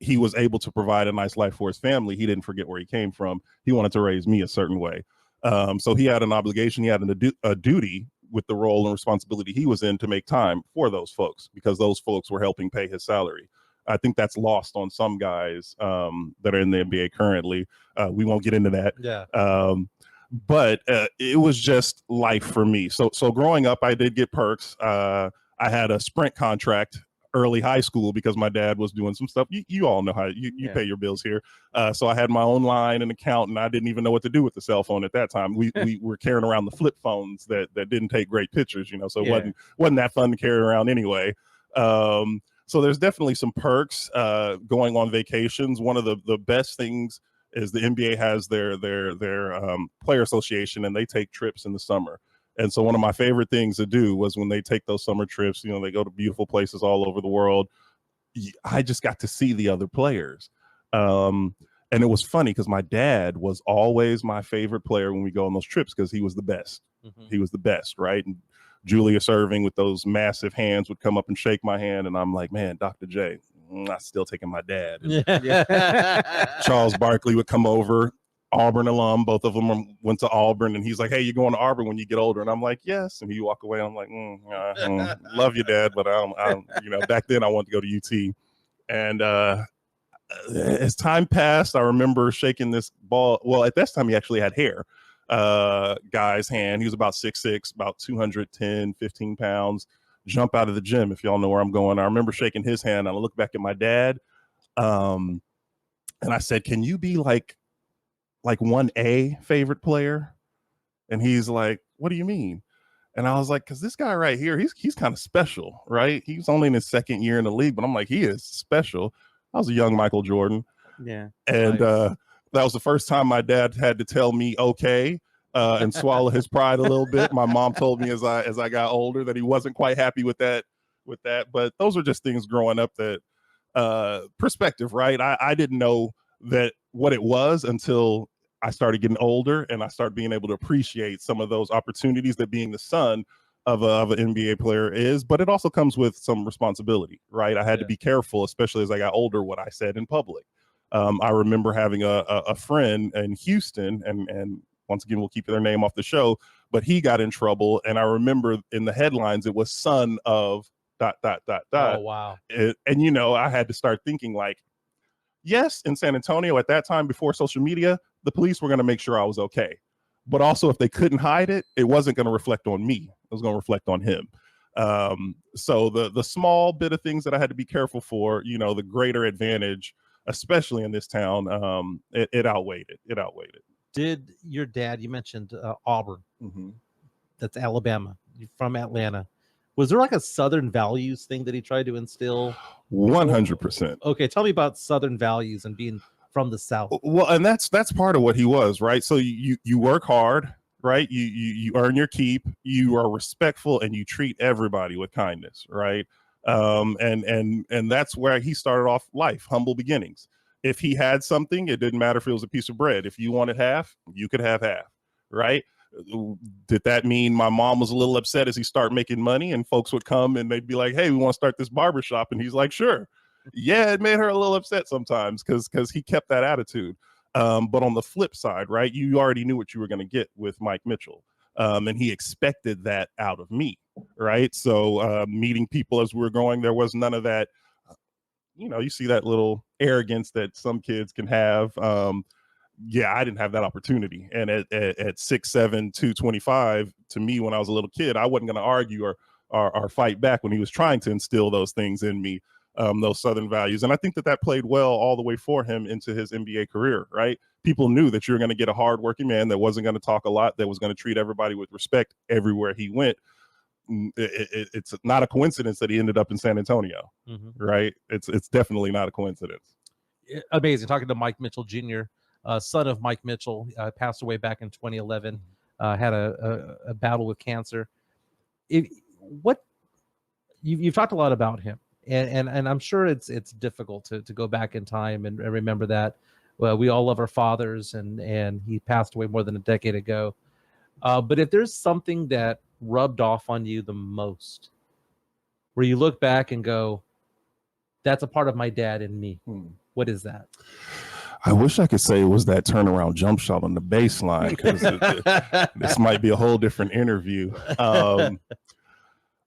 Speaker 4: he was able to provide a nice life for his family, he didn't forget where he came from. He wanted to raise me a certain way. So he had an obligation, he had a duty with the role and responsibility he was in to make time for those folks, because those folks were helping pay his salary. I think that's lost on some guys that are in the NBA currently. We won't get into that.
Speaker 2: Yeah.
Speaker 4: But it was just life for me. So growing up, I did get perks. I had a Sprint contract early high school because my dad was doing some stuff. You all know how you pay your bills here. So I had my own line and account, and I didn't even know what to do with the cell phone at that time. We were carrying around the flip phones that didn't take great pictures, so it wasn't that fun to carry around anyway. So there's definitely some perks going on vacations. One of the best things is the NBA has their player association, and they take trips in the summer. And so one of my favorite things to do was when they take those summer trips, they go to beautiful places all over the world. I just got to see the other players. And it was funny because my dad was always my favorite player when we go on those trips because he was the best. Mm-hmm. He was the best, right? And Julius Erving with those massive hands would come up and shake my hand, and I'm like, man, Dr. J, I'm still taking my dad. Charles Barkley would come over, Auburn alum. Both of them went to Auburn, and he's like, hey, you're going to Auburn when you get older? And I'm like, yes. And he walk away. I'm like, love you, Dad, but I don't, back then I wanted to go to UT. And as time passed, I remember shaking this ball. Well, at this time, he actually had hair. Guy's hand. He was about 6'6", about 210, 15 pounds. Jump out of the gym, if y'all know where I'm going. I remember shaking his hand, and I look back at my dad, and I said, can you be like 1A favorite player? And he's like, what do you mean? And I was like, because this guy right here, he's kind of special, right? He's only in his second year in the league, but I'm like, he is special. I was a young Michael Jordan.
Speaker 3: Yeah.
Speaker 4: And that was the first time my dad had to tell me okay. And swallow his pride a little bit. My mom told me as I got older that he wasn't quite happy with that. But those are just things growing up that perspective, right? I didn't know that what it was until I started getting older, and I started being able to appreciate some of those opportunities that being the son of an NBA player is. But it also comes with some responsibility, right? I had to be careful, especially as I got older, what I said in public. I remember having a friend in Houston, and once again, we'll keep their name off the show, but he got in trouble. And I remember in the headlines, it was son of ... Oh,
Speaker 2: wow.
Speaker 4: And, I had to start thinking like, yes, in San Antonio at that time, before social media, the police were going to make sure I was okay. But also if they couldn't hide it, it wasn't going to reflect on me. It was going to reflect on him. So the small bit of things that I had to be careful for, the greater advantage, especially in this town, it outweighed it. It outweighed it.
Speaker 2: Did your dad, you mentioned Auburn,
Speaker 4: mm-hmm.
Speaker 2: That's Alabama, you're from Atlanta. Was there like a Southern values thing that he tried to instill?
Speaker 4: 100%.
Speaker 2: Okay, tell me about Southern values and being from the South.
Speaker 4: Well, and that's part of what he was, right? So you work hard, right? You earn your keep, you are respectful, and you treat everybody with kindness, right? And that's where he started off life, humble beginnings. If he had something, it didn't matter if it was a piece of bread. If you wanted half, you could have half, right? Did that mean my mom was a little upset as he started making money and folks would come and they'd be like, hey, we want to start this barbershop? And he's like, sure. Yeah, it made her a little upset sometimes because he kept that attitude. But on the flip side, right, you already knew what you were going to get with Mike Mitchell. And he expected that out of me, right? So meeting people as we were going, there was none of that. You see that little arrogance that some kids can have. Yeah, I didn't have that opportunity. And at 6'7", 225, to me, when I was a little kid, I wasn't going to argue or fight back when he was trying to instill those things in me, those Southern values. And I think that played well all the way for him into his NBA career, right? People knew that you're going to get a hardworking man that wasn't going to talk a lot, that was going to treat everybody with respect everywhere he went. It's not a coincidence that he ended up in San Antonio, right? It's definitely not a coincidence.
Speaker 2: Amazing. Talking to Mike Mitchell Jr., son of Mike Mitchell, passed away back in 2011, had a battle with cancer. You've talked a lot about him, And I'm sure it's difficult to go back in time and remember that. Well, we all love our fathers, and he passed away more than a decade ago. But if there's something that rubbed off on you the most, where you look back and go, that's a part of my dad and me, what is that?
Speaker 4: I wish I could say it was that turnaround jump shot on the baseline, because this might be a whole different interview.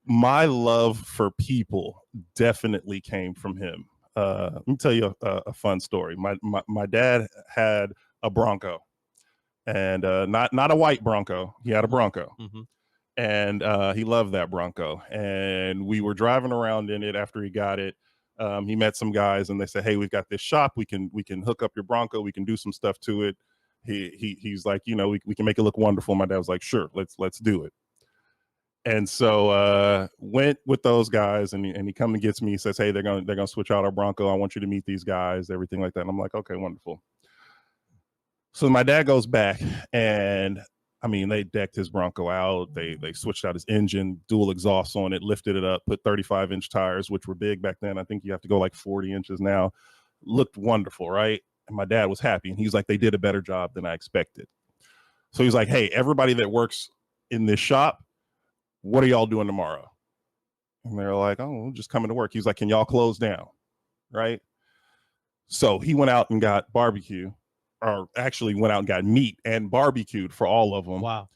Speaker 4: My love for people definitely came from him. Let me tell you a fun story. My dad had a Bronco, and not a white Bronco. He had a Bronco, and he loved that Bronco. And we were driving around in it after he got it. He met some guys, and they said, "Hey, we've got this shop. We can hook up your Bronco. We can do some stuff to it." He's like, we can make it look wonderful. My dad was like, "Sure, let's do it." And so went with those guys, and he comes and gets me. He says, "Hey, they're gonna switch out our Bronco. I want you to meet these guys," everything like that. And I'm like, "Okay, wonderful." So my dad goes back, and I mean, they decked his Bronco out. They switched out his engine, dual exhaust on it, lifted it up, put 35-inch tires, which were big back then. I think you have to go like 40 inches now. Looked wonderful, right? And my dad was happy, and he's like, "They did a better job than I expected." So he's like, "Hey, everybody that works in this shop, what are y'all doing tomorrow?" And they're like, "Oh, we're just coming to work." He's like, "Can y'all close down?" Right? So he went out and got barbecue, or actually went out and got meat and barbecued for all of them.
Speaker 2: Wow.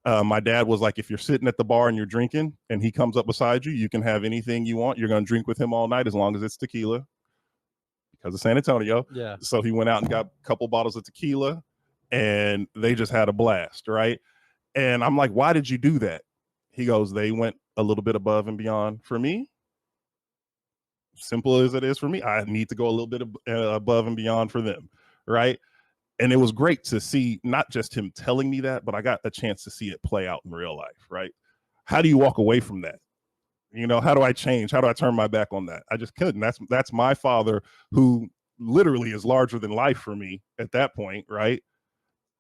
Speaker 4: My dad was like, if you're sitting at the bar and you're drinking and he comes up beside you, you can have anything you want. You're going to drink with him all night as long as it's tequila, because of San Antonio.
Speaker 2: Yeah.
Speaker 4: So he went out and got a couple bottles of tequila, and they just had a blast, right? And I'm like, "Why did you do that?" He goes, "They went a little bit above and beyond for me. Simple as it is for me, I need to go a little bit above and beyond for them," right? And it was great to see not just him telling me that, but I got a chance to see it play out in real life, right? How do you walk away from that? How do I change? How do I turn my back on that? I just couldn't. That's my father, who literally is larger than life for me at that point, right?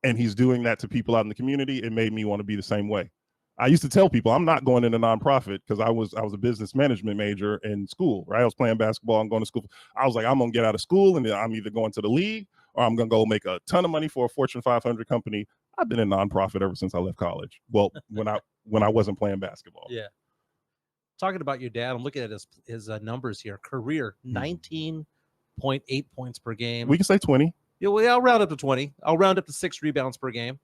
Speaker 4: And he's doing that to people out in the community. It made me want to be the same way. I used to tell people I'm not going into nonprofit, because I was a business management major in school, right? I was playing basketball and going to school. I was like, I'm going to get out of school, and then I'm either going to the league, or I'm going to go make a ton of money for a Fortune 500 company. I've been in nonprofit ever since I left college. Well, when I wasn't playing basketball.
Speaker 2: Yeah. Talking about your dad, I'm looking at his numbers here. Career 19.8 points per game.
Speaker 4: We can say 20.
Speaker 2: Yeah, well, I'll round up to 20. I'll round up to 6 rebounds per game.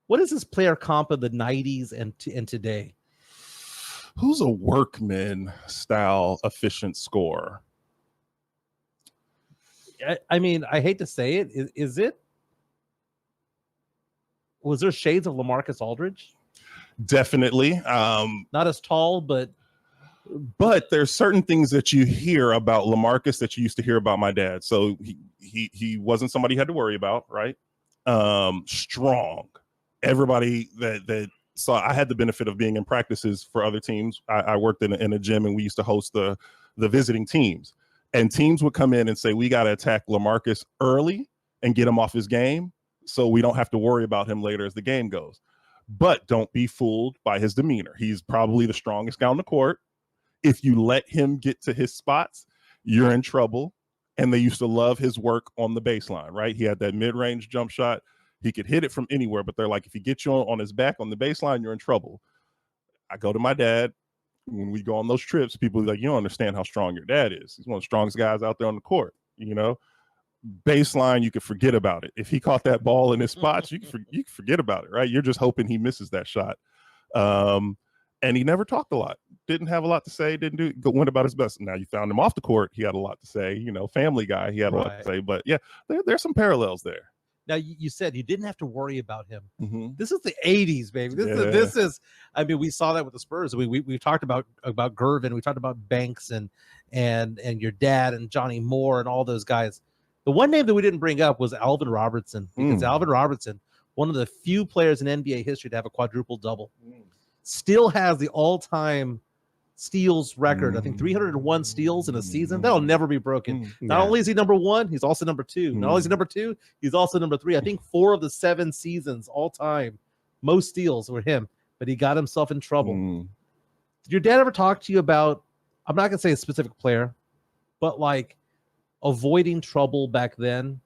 Speaker 2: What is this player comp of the 90s and today?
Speaker 4: Who's a workman style efficient scorer?
Speaker 2: I mean, I hate to say it. Is it? Was there shades of LaMarcus Aldridge?
Speaker 4: Definitely.
Speaker 2: Not as tall, but
Speaker 4: there's certain things that you hear about LaMarcus that you used to hear about my dad. So he wasn't somebody you had to worry about, right? Strong. Everybody that saw, I had the benefit of being in practices for other teams. I worked in a gym, and we used to host the visiting teams. And teams would come in and say, "We got to attack LaMarcus early and get him off his game, so we don't have to worry about him later as the game goes. But don't be fooled by his demeanor. He's probably the strongest guy on the court. If you let him get to his spots, you're in trouble." And they used to love his work on the baseline, right? He had that mid-range jump shot. He could hit it from anywhere, but they're like, if he gets you on his back on the baseline, you're in trouble. I go to my dad. When we go on those trips, people are like, "You don't understand how strong your dad is. He's one of the strongest guys out there on the court." Baseline, you could forget about it. If he caught that ball in his spots, you can forget about it, right? You're just hoping he misses that shot. And he never talked a lot. Didn't have a lot to say. Went about his best. Now you found him off the court. He had a lot to say. Family guy. He had a lot to say. But yeah, there's some parallels there.
Speaker 2: Now, you said you didn't have to worry about him.
Speaker 4: Mm-hmm.
Speaker 2: This is the 80s, baby. This is. I mean, we saw that with the Spurs. We talked about Gervin. We talked about Banks and your dad and Johnny Moore and all those guys. The one name that we didn't bring up was Alvin Robertson, because Alvin Robertson, one of the few players in NBA history to have a quadruple double, still has the all-time steals record. I think 301 steals in a season. That'll never be broken. Not only is he number one, he's also number two. Not only is he number two, he's also number three. I think 4 of the 7 seasons all time, most steals were him, but he got himself in trouble. Did your dad ever talk to you about, I'm not going to say a specific player, but like avoiding trouble back then?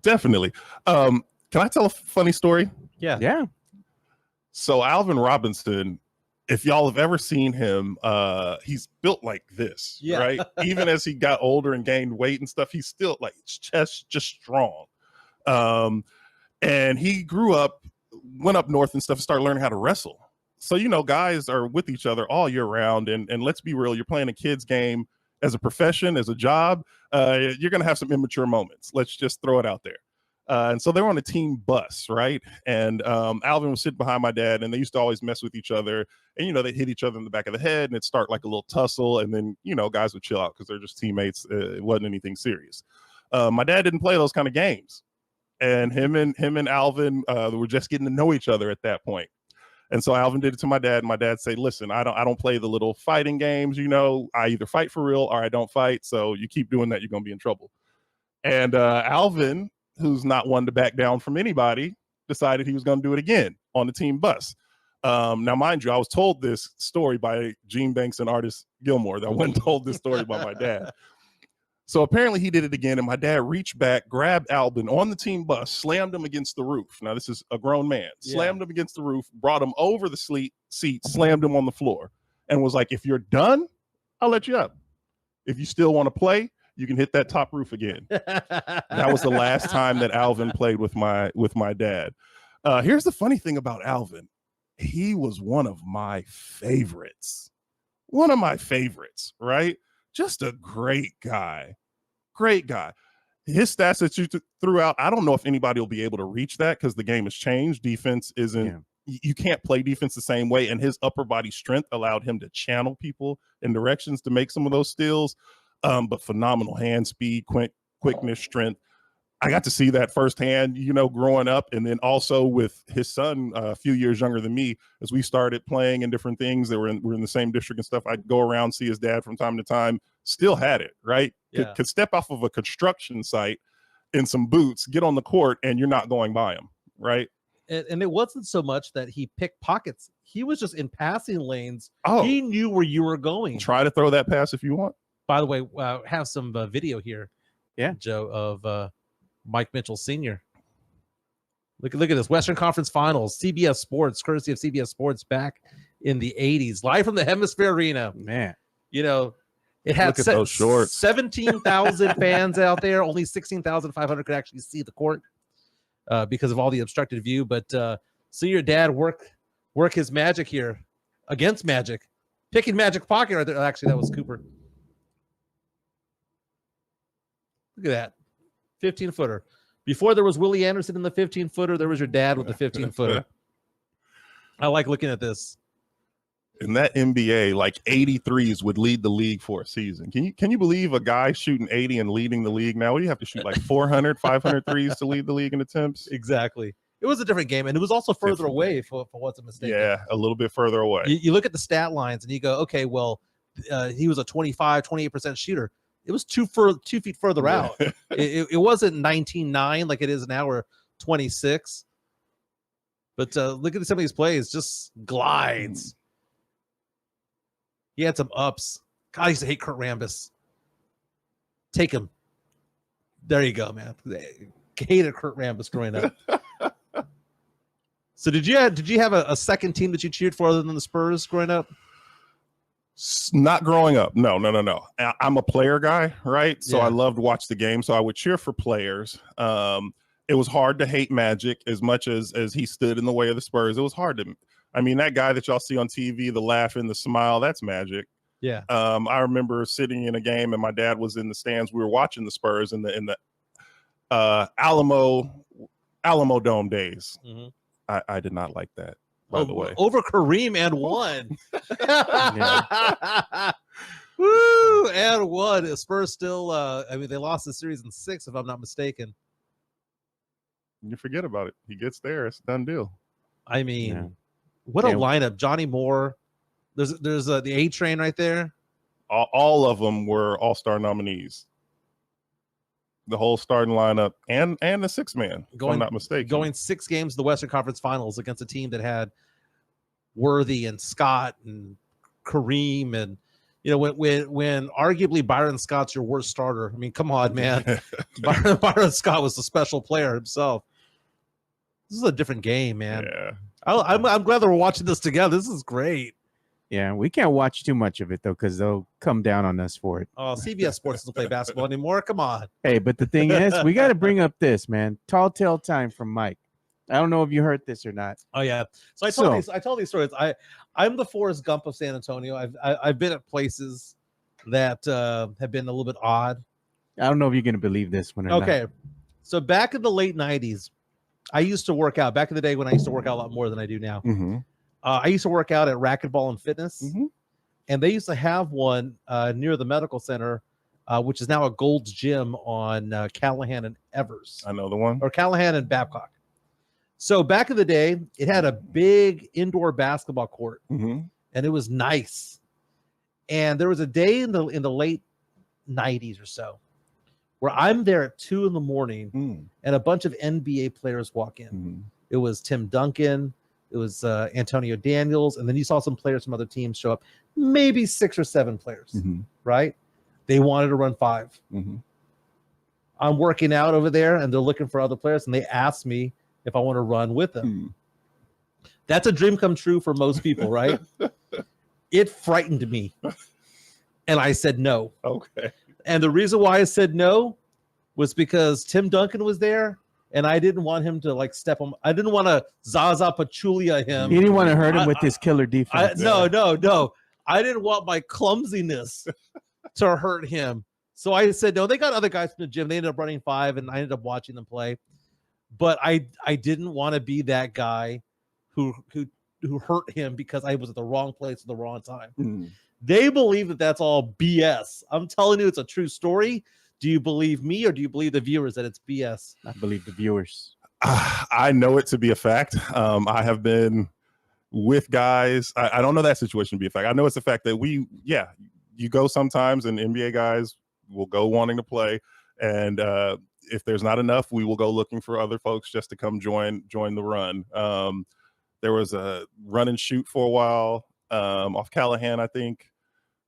Speaker 4: Definitely. Can I tell a funny story?
Speaker 3: Yeah.
Speaker 4: So Alvin Robinson, if y'all have ever seen him, he's built like this, right? Even as he got older and gained weight and stuff, he's still like his chest just strong. And he grew up, went up north and stuff, and started learning how to wrestle. So, guys are with each other all year round. And let's be real, you're playing a kid's game as a profession, as a job. You're going to have some immature moments. Let's just throw it out there. And so they were on a team bus, right? And Alvin was sitting behind my dad, and they used to always mess with each other. And, they'd hit each other in the back of the head, and it'd start like a little tussle. And then, guys would chill out because they're just teammates. It wasn't anything serious. My dad didn't play those kind of games. And him and Alvin were just getting to know each other at that point. And so Alvin did it to my dad. And my dad said, listen, I don't play the little fighting games. I either fight for real or I don't fight. So you keep doing that, you're going to be in trouble. And Alvin, who's not one to back down from anybody, decided he was going to do it again on the team bus. Now, mind you, I was told this story by Gene Banks and Artis Gilmore. I wasn't told this story by my dad. So apparently he did it again, and my dad reached back, grabbed Alvin on the team bus, slammed him against the roof. Now, this is a grown man. Slammed him against the roof, brought him over the seat, slammed him on the floor, and was like, if you're done, I'll let you up. If you still want to play, you can hit that top roof again. That was the last time that Alvin played with my dad. Here's the funny thing about Alvin. He was one of my favorites. Right? Just a great guy. His stats that you threw out, I don't know if anybody will be able to reach that because the game has changed. Defense isn't, you can't play defense the same way. And his upper body strength allowed him to channel people in directions to make some of those steals. But phenomenal hand speed, quickness, strength. I got to see that firsthand, growing up. And then also with his son, a few years younger than me, as we started playing in different things that we're in the same district and stuff, I'd go around, see his dad from time to time, still had it, right? Could step off of a construction site in some boots, get on the court, and you're not going by him, right?
Speaker 2: And it wasn't so much that he picked pockets. He was just in passing lanes.
Speaker 4: Oh,
Speaker 2: he knew where you were going.
Speaker 4: Try to throw that pass if you want.
Speaker 2: By the way, have some video here, Joe, of Mike Mitchell Sr. Look at this Western Conference Finals, CBS Sports, courtesy of CBS Sports, back in the 80s, live from the Hemisphere Arena.
Speaker 3: Man,
Speaker 2: it had 17,000 fans out there. Only 16,500 could actually see the court because of all the obstructed view. But see your dad work his magic here against Magic, picking Magic pocket right there. Actually, that was Cooper. Look at that. 15-footer. Before there was Willie Anderson in the 15-footer, there was your dad with the 15-footer. I like looking at this.
Speaker 4: In that NBA, like 83s would lead the league for a season. Can you believe a guy shooting 80 and leading the league now? What do you have to shoot, like 400, 500 threes to lead the league in attempts?
Speaker 2: Exactly. It was a different game, and it was also further away for what's a mistake.
Speaker 4: Yeah, a little bit further away.
Speaker 2: You look at the stat lines, and you go, okay, well, he was a 28% shooter. It was 2 feet further out. It wasn't 19.9 like it is now, or 26. But look at some of these plays, just glides. He had some ups. God, I used to hate Kurt Rambis. Take him. There you go, man. Hated Kurt Rambis growing up. So did you have a second team that you cheered for other than the Spurs growing up?
Speaker 4: Not growing up. No. I'm a player guy, right? So I loved to watch the game. So I would cheer for players. It was hard to hate Magic as much as he stood in the way of the Spurs. It was hard to. I mean, that guy that y'all see on TV, the laugh and the smile, that's Magic.
Speaker 2: Yeah.
Speaker 4: I remember sitting in a game and my dad was in the stands. We were watching the Spurs in the Alamo Dome days. Mm-hmm. I did not like that. By the way,
Speaker 2: over Kareem and one. Woo, and one. The Spurs still, they lost the series in 6, if I'm not mistaken.
Speaker 4: You forget about it. He gets there. It's a done deal.
Speaker 2: I mean, what a lineup. Johnny Moore. There's the A train right there.
Speaker 4: All of them were all-star nominees. The whole starting lineup and the 6-man, if I'm not mistaken.
Speaker 2: Going 6 games to the Western Conference Finals against a team that had Worthy and Scott and Kareem, and when arguably Byron Scott's your worst starter. I mean, come on, man. Byron Scott was a special player himself. This is a different game, man.
Speaker 4: Yeah.
Speaker 2: I'm glad that we're watching this together. This is great.
Speaker 3: Yeah, we can't watch too much of it, though, because they'll come down on us for it.
Speaker 2: Oh, CBS Sports doesn't play basketball anymore. Come on.
Speaker 3: Hey, but the thing is, we got to bring up this, man. Tall tale time from Mike. I don't know if you heard this or not.
Speaker 2: Oh, yeah. So I told these stories. I'm the Forrest Gump of San Antonio. I've been at places that have been a little bit odd.
Speaker 3: I don't know if you're going to believe this one or not.
Speaker 2: Okay. So back in the late 90s, I used to work out. Back in the day when I used to work out a lot more than I do now.
Speaker 4: Mm-hmm.
Speaker 2: I used to work out at Racquetball and Fitness, and they used to have one near the medical center, which is now a Gold's Gym on Callahan and Evers.
Speaker 4: I know the one.
Speaker 2: Or Callahan and Babcock. So back in the day, it had a big indoor basketball court, and it was nice. And there was a day in the late 90s or so where I'm there at 2 a.m, and a bunch of NBA players walk in. It was Tim Duncan. It was Antonio Daniels, and then you saw some players from other teams show up, maybe 6 or 7 players, right? They wanted to run 5. I'm working out over there, and they're looking for other players, and they asked me if I want to run with them. That's a dream come true for most people, right? It frightened me, and I said no.
Speaker 4: Okay.
Speaker 2: And the reason why I said no was because Tim Duncan was there, and I didn't want him to step on. I didn't want to Zaza Pachulia him.
Speaker 3: You didn't want to hurt him with this killer defense.
Speaker 2: No. I didn't want my clumsiness to hurt him. So I said no. They got other guys from the gym. They ended up running 5, and I ended up watching them play. But I didn't want to be that guy who hurt him because I was at the wrong place at the wrong time. They believe that that's all BS. I'm telling you, it's a true story. Do you believe me, or do you believe the viewers that it's BS?
Speaker 3: I believe the viewers.
Speaker 4: I know it to be a fact. I have been with guys. I don't know that situation to be a fact. I know it's a fact that you go sometimes, and NBA guys will go wanting to play. And if there's not enough, we will go looking for other folks just to come join the run. There was a run and shoot for a while off Callahan, I think,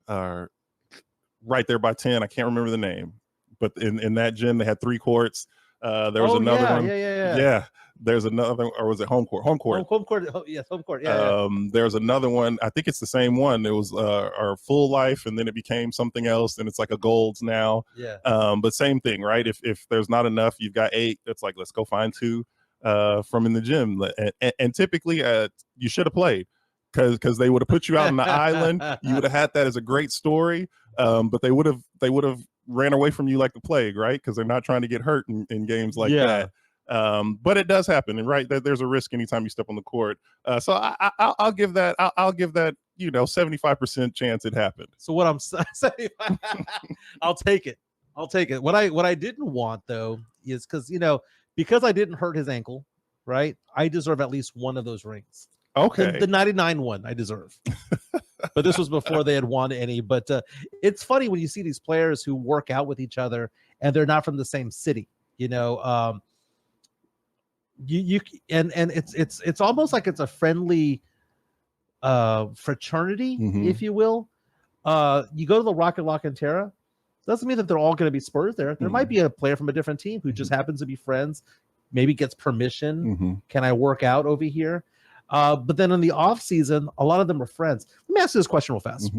Speaker 4: right there by 10. I can't remember the name. But in that gym, they had 3 courts. There was another one. Yeah. There's another, or was it home court? Home court.
Speaker 2: Home court. Yes, home court. Yeah.
Speaker 4: There's another one. I think it's the same one. It was our Full Life, and then it became something else, and it's like a Gold's now.
Speaker 2: Yeah.
Speaker 4: But same thing, right? If there's not enough, you've got 8. It's like, let's go find 2 from in the gym. And typically, you should have played because they would have put you out on the island. You would have had that as a great story. But they would have ran away from you like the plague, right? Because they're not trying to get hurt in games like that. But it does happen, and right, there's a risk anytime you step on the court. So I'll give that. I'll give that 75% chance it happened.
Speaker 2: So what I'm saying, I'll take it. What I didn't want though is because I didn't hurt his ankle, right? I deserve at least one of those rings.
Speaker 4: Okay,
Speaker 2: the 99 one I deserve. But this was before they had won any. But it's funny when you see these players who work out with each other and they're not from the same city. And it's almost like it's a friendly fraternity, if you will. You go to the Rocket La Cantera, doesn't mean that they're all going to be Spurs there. There might be a player from a different team who just happens to be friends, maybe gets permission. Can I work out over here? But then in the off season, a lot of them are friends. Let me ask you this question real fast.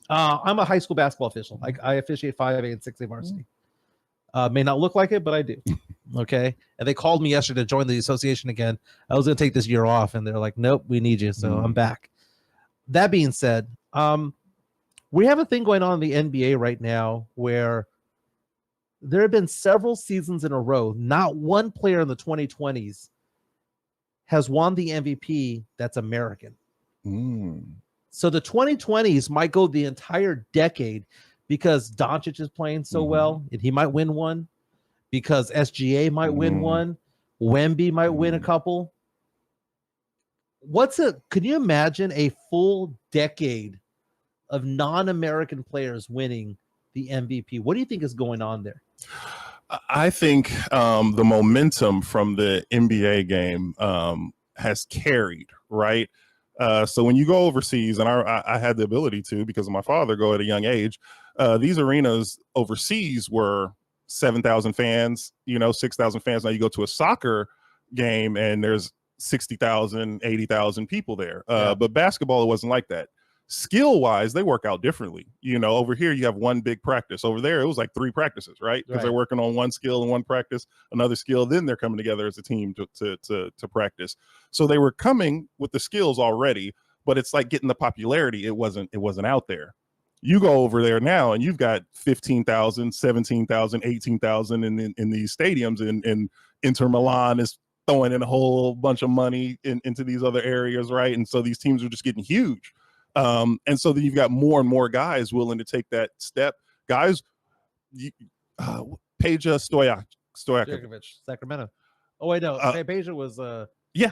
Speaker 2: I'm a high school basketball official. I officiate 5A and 6A varsity. May not look like it, but I do. Okay. And they called me yesterday to join the association again. I was going to take this year off, and they're like, nope, we need you. So I'm back. That being said, we have a thing going on in the NBA right now where there have been several seasons in a row, not one player in the 2020s has won the MVP that's American. So the 2020s might go the entire decade because Doncic is playing so well, and he might win one, because SGA might win one, Wemby might win a couple. Can you imagine a full decade of non-American players winning the MVP? What do you think is going on there?
Speaker 4: I think the momentum from the NBA game has carried, right? So when you go overseas, and I had the ability to, because of my father, go at a young age, these arenas overseas were 7,000 fans, 6,000 fans. Now you go to a soccer game and there's 60,000, 80,000 people there. But basketball, it wasn't like that. Skill wise, they work out differently. Over here you have one big practice. Over there it was like 3 practices, right? Because they're working on one skill in one practice, another skill, then they're coming together as a team to practice. So they were coming with the skills already, but it's like getting the popularity. It wasn't out there. You go over there now and you've got 15,000, 17,000, 18,000 in these stadiums, and Inter Milan is throwing in a whole bunch of money into these other areas, right? And so these teams are just getting huge. And so then you've got more and more guys willing to take that step. Guys, Peja Stojakovic.
Speaker 2: Sacramento. Oh, wait, no. Peja was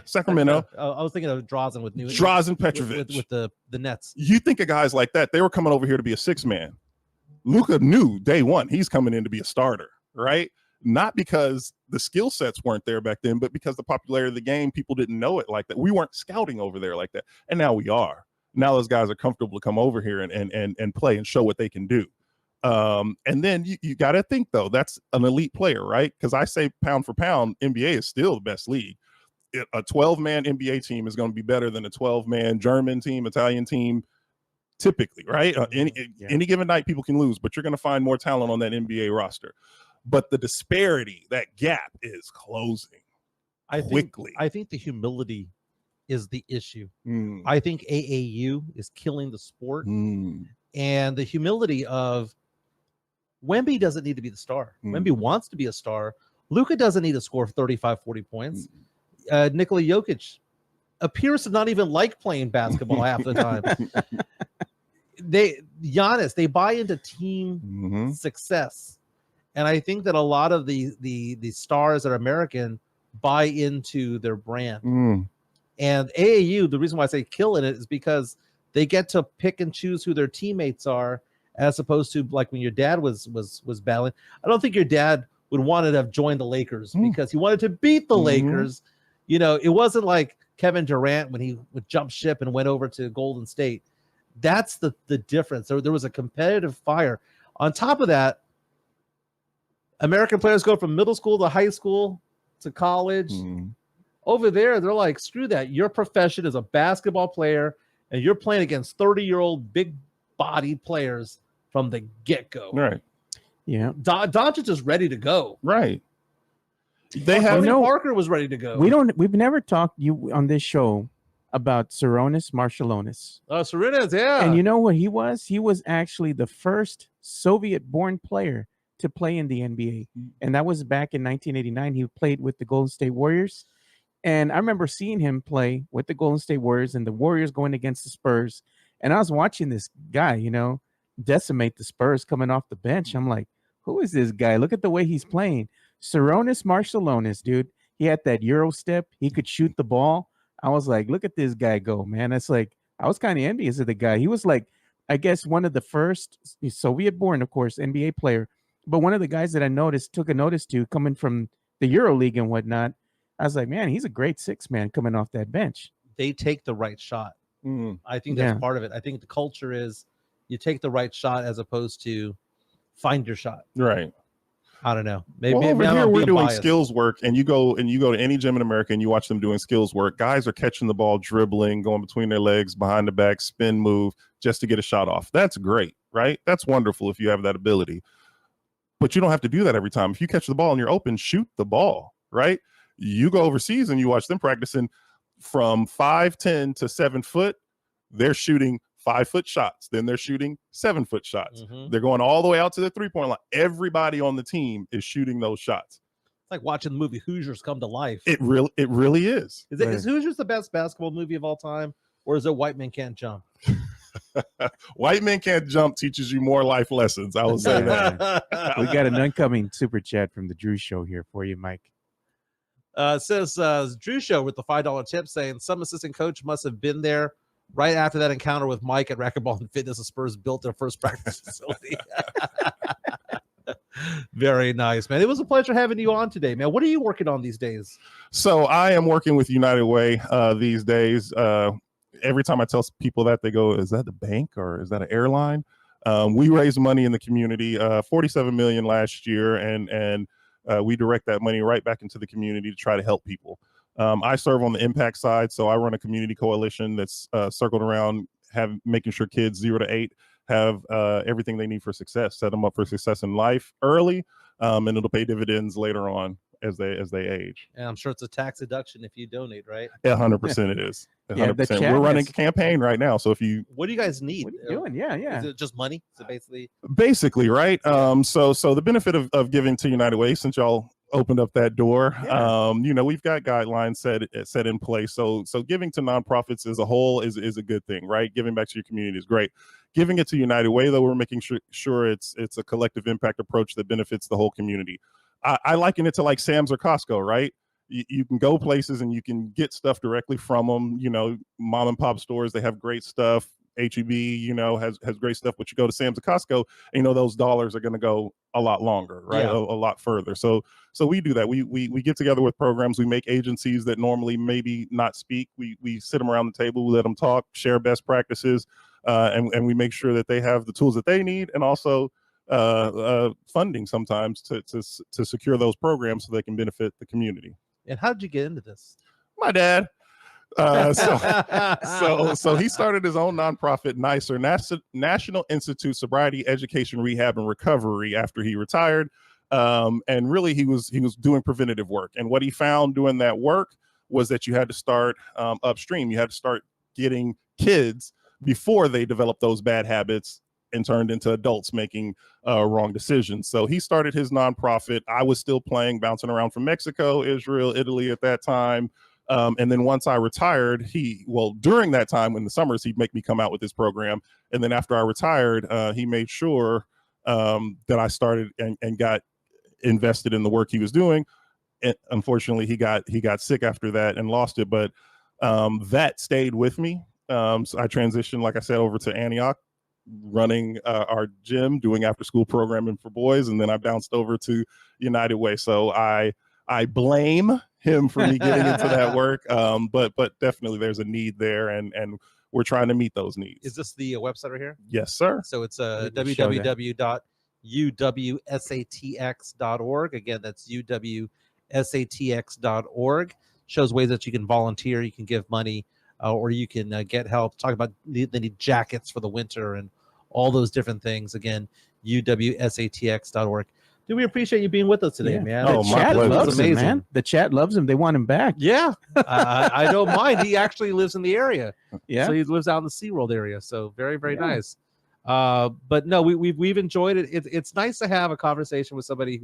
Speaker 4: Sacramento.
Speaker 2: I was thinking of Drazen with
Speaker 4: Drazen Petrovic.
Speaker 2: With the Nets.
Speaker 4: You think of guys like that, they were coming over here to be a 6-man. Luka knew day one he's coming in to be a starter, right? Not because the skill sets weren't there back then, but because the popularity of the game, people didn't know it like that. We weren't scouting over there like that. And now we are. Now those guys are comfortable to come over here and play and show what they can do. And then you got to think, though, that's an elite player, right? Because I say pound for pound, NBA is still the best league. A 12-man NBA team is going to be better than a 12-man German team, Italian team, typically, right? Any given night, people can lose, but you're going to find more talent on that NBA roster. But the disparity, that gap is closing quickly.
Speaker 2: I think the humility is the issue. I think AAU is killing the sport. And the humility of Wemby doesn't need to be the star. Wemby wants to be a star. Luka doesn't need to score 35, 40 points. Nikola Jokic appears to not even like playing basketball half the time. Giannis, they buy into team success. And I think that a lot of the stars that are American buy into their brand. And AAU, the reason why I say killing it is because they get to pick and choose who their teammates are, as opposed to like when your dad was battling. I don't think your dad would want to have joined the Lakers because he wanted to beat the Lakers. It wasn't like Kevin Durant when he would jump ship and went over to Golden State. That's the difference. There was a competitive fire. On top of that, American players go from middle school to high school to college. Over there, they're like, screw that. Your profession is a basketball player, and you're playing against 30-year-old big-bodied players from the get-go.
Speaker 4: Right.
Speaker 3: Yeah.
Speaker 2: Doncic is ready to go.
Speaker 4: Right.
Speaker 2: Parker was ready to go.
Speaker 3: We've never talked on this show about Sarunas Marciulionis.
Speaker 2: Oh, Sarunas, yeah.
Speaker 3: And you know what he was? He was actually the first Soviet-born player to play in the NBA. And that was back in 1989. He played with the Golden State Warriors. And I remember seeing him play with the Golden State Warriors and the Warriors going against the Spurs. And I was watching this guy, decimate the Spurs coming off the bench. I'm like, who is this guy? Look at the way he's playing. Sarunas Marciulionis, dude. He had that Euro step. He could shoot the ball. I was like, look at this guy go, man. It's like, I was kind of envious of the guy. He was like, I guess one of the first Soviet-born, of course, NBA player. But one of the guys that I took a notice to coming from the Euro League and whatnot, I was like, man, he's a great 6-man coming off that bench.
Speaker 2: They take the right shot. I think that's part of it. I think the culture is you take the right shot as opposed to find your shot.
Speaker 4: Right.
Speaker 2: I don't know. Maybe
Speaker 4: over here we're doing
Speaker 2: biased.
Speaker 4: skills work, and you go to any gym in America and you watch them doing skills work. Guys are catching the ball, dribbling, going between their legs, behind the back, spin move, just to get a shot off. That's great, right? That's wonderful if you have that ability. But you don't have to do that every time. If you catch the ball and you're open, shoot the ball, right? You go overseas and you watch them practicing from 5'10" to 7 foot. They're shooting 5-foot shots. Then they're shooting 7-foot shots. They're going all the way out to the 3-point line. Everybody on the team is shooting those shots.
Speaker 2: It's like watching the movie Hoosiers come to life.
Speaker 4: It really is.
Speaker 2: Is Hoosiers the best basketball movie of all time, or is it White Men Can't Jump?
Speaker 4: White Men Can't Jump teaches you more life lessons. I will say that.
Speaker 3: We got an incoming super chat from the Drew Show here for you, Mike.
Speaker 2: Says Drew Show with the $5 tip saying some assistant coach must have been there right after that encounter with Mike at Racquetball and Fitness. The Spurs built their first practice facility. Very nice, man. It was a pleasure having you on today, man. What are you working on these days?
Speaker 4: So I am working with United Way these days. every time I tell people that, they go, is that the bank or is that an airline? We raised money in the community, $47 million last year, and we direct that money right back into the community to try to help people. I serve on the impact side, so I run a community coalition that's circled around making sure kids 0 to 8 have everything they need for success, set them up for success in life early, and it'll pay dividends later on as they age.
Speaker 2: And I'm sure it's a tax deduction if you donate, right?
Speaker 4: Yeah, 100% it is. 100%.
Speaker 3: Yeah,
Speaker 4: we're running a campaign right now, so if you,
Speaker 2: what do you guys need?
Speaker 3: What are you doing? Yeah.
Speaker 2: Is it just money? So
Speaker 4: basically, right? So the benefit of giving to United Way, since y'all opened up that door, we've got guidelines set in place. So giving to nonprofits as a whole is a good thing, right? Giving back to your community is great. Giving it to United Way, though, we're making sure it's a collective impact approach that benefits the whole community. I liken it to like Sam's or Costco, right? You can go places and you can get stuff directly from them. Mom and pop stores, they have great stuff. HEB, has great stuff, but you go to Sam's or Costco, and those dollars are going to go a lot longer, right? A lot further. So we do that. We get together with programs. We make agencies that normally maybe not speak. We sit them around the table, we let them talk, share best practices, and we make sure that they have the tools that they need, and also funding sometimes to secure those programs so they can benefit the community.
Speaker 2: And how did you get into this?
Speaker 4: My dad. So he started his own nonprofit, NICER, National Institute Sobriety, Education, Rehab, and Recovery, after he retired. And really, he was doing preventative work. And what he found doing that work was that you had to start upstream. You had to start getting kids before they developed those bad habits and turned into adults making wrong decisions. So he started his nonprofit. I was still playing, bouncing around from Mexico, Israel, Italy at that time. And then once I retired, during that time in the summers, he'd make me come out with his program. And then after I retired, he made sure that I started and got invested in the work he was doing. And unfortunately, he got sick after that and lost it. But that stayed with me. So I transitioned, like I said, over to Antioch, running our gym, doing after school programming for boys. And then I bounced over to United Way. So I blame him for me getting into that work. But definitely there's a need there, and we're trying to meet those needs.
Speaker 2: Is this the website right here?
Speaker 4: Yes, sir.
Speaker 2: So it's www.uwsatx.org. Again, that's uwsatx.org. Shows ways that you can volunteer, you can give money, or you can get help. Talk about the need jackets for the winter and all those different things. Again, uwsatx.org. Dude, we appreciate you being with us today, man.
Speaker 3: The chat loves him, man. The chat loves him. They want him back.
Speaker 2: Yeah, I don't mind. He actually lives in the area.
Speaker 3: Yeah,
Speaker 2: so he lives out in the SeaWorld area. So very, very nice. But no, we've enjoyed it. It's nice to have a conversation with somebody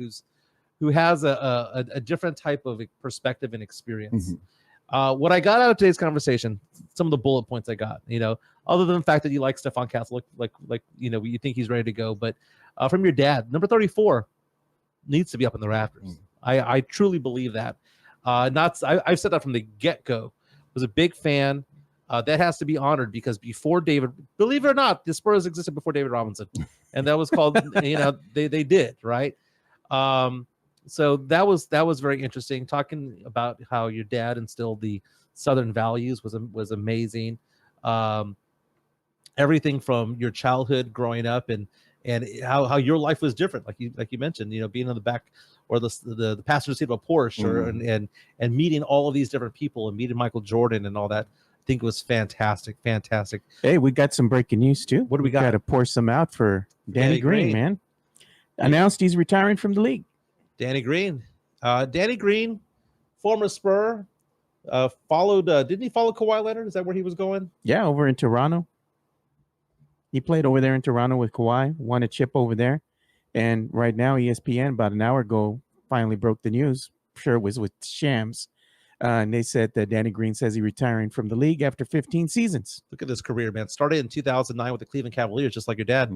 Speaker 2: who has a different type of perspective and experience. Mm-hmm. What I got out of today's conversation, some of the bullet points I got, other than the fact that you like Stephon Castle, like you think he's ready to go, but from your dad, number 34 needs to be up in the rafters. I truly believe that. I've said that from the get-go. Was a big fan. That has to be honored, because before David, believe it or not, the Spurs existed before David Robinson, and that was called they did, right. So that was very interesting. Talking about how your dad instilled the Southern values was amazing. Everything from your childhood growing up and how your life was different, like you mentioned, being on the back or the passenger seat of a Porsche, and meeting all of these different people and meeting Michael Jordan and all that. I think it was fantastic.
Speaker 3: Hey, we got some breaking news too.
Speaker 2: What do we got?
Speaker 3: Got to pour some out for Danny Green, man. Announced he's retiring from the league.
Speaker 2: Danny Green, former Spur, followed. Didn't he follow Kawhi Leonard? Is that where he was going?
Speaker 3: Yeah, over in Toronto. He played over there in Toronto with Kawhi, won a chip over there. And right now, ESPN, about an hour ago, finally broke the news. I'm sure it was with Shams. And they said that Danny Green says he's retiring from the league after 15 seasons.
Speaker 2: Look at this career, man. Started in 2009 with the Cleveland Cavaliers, just like your dad.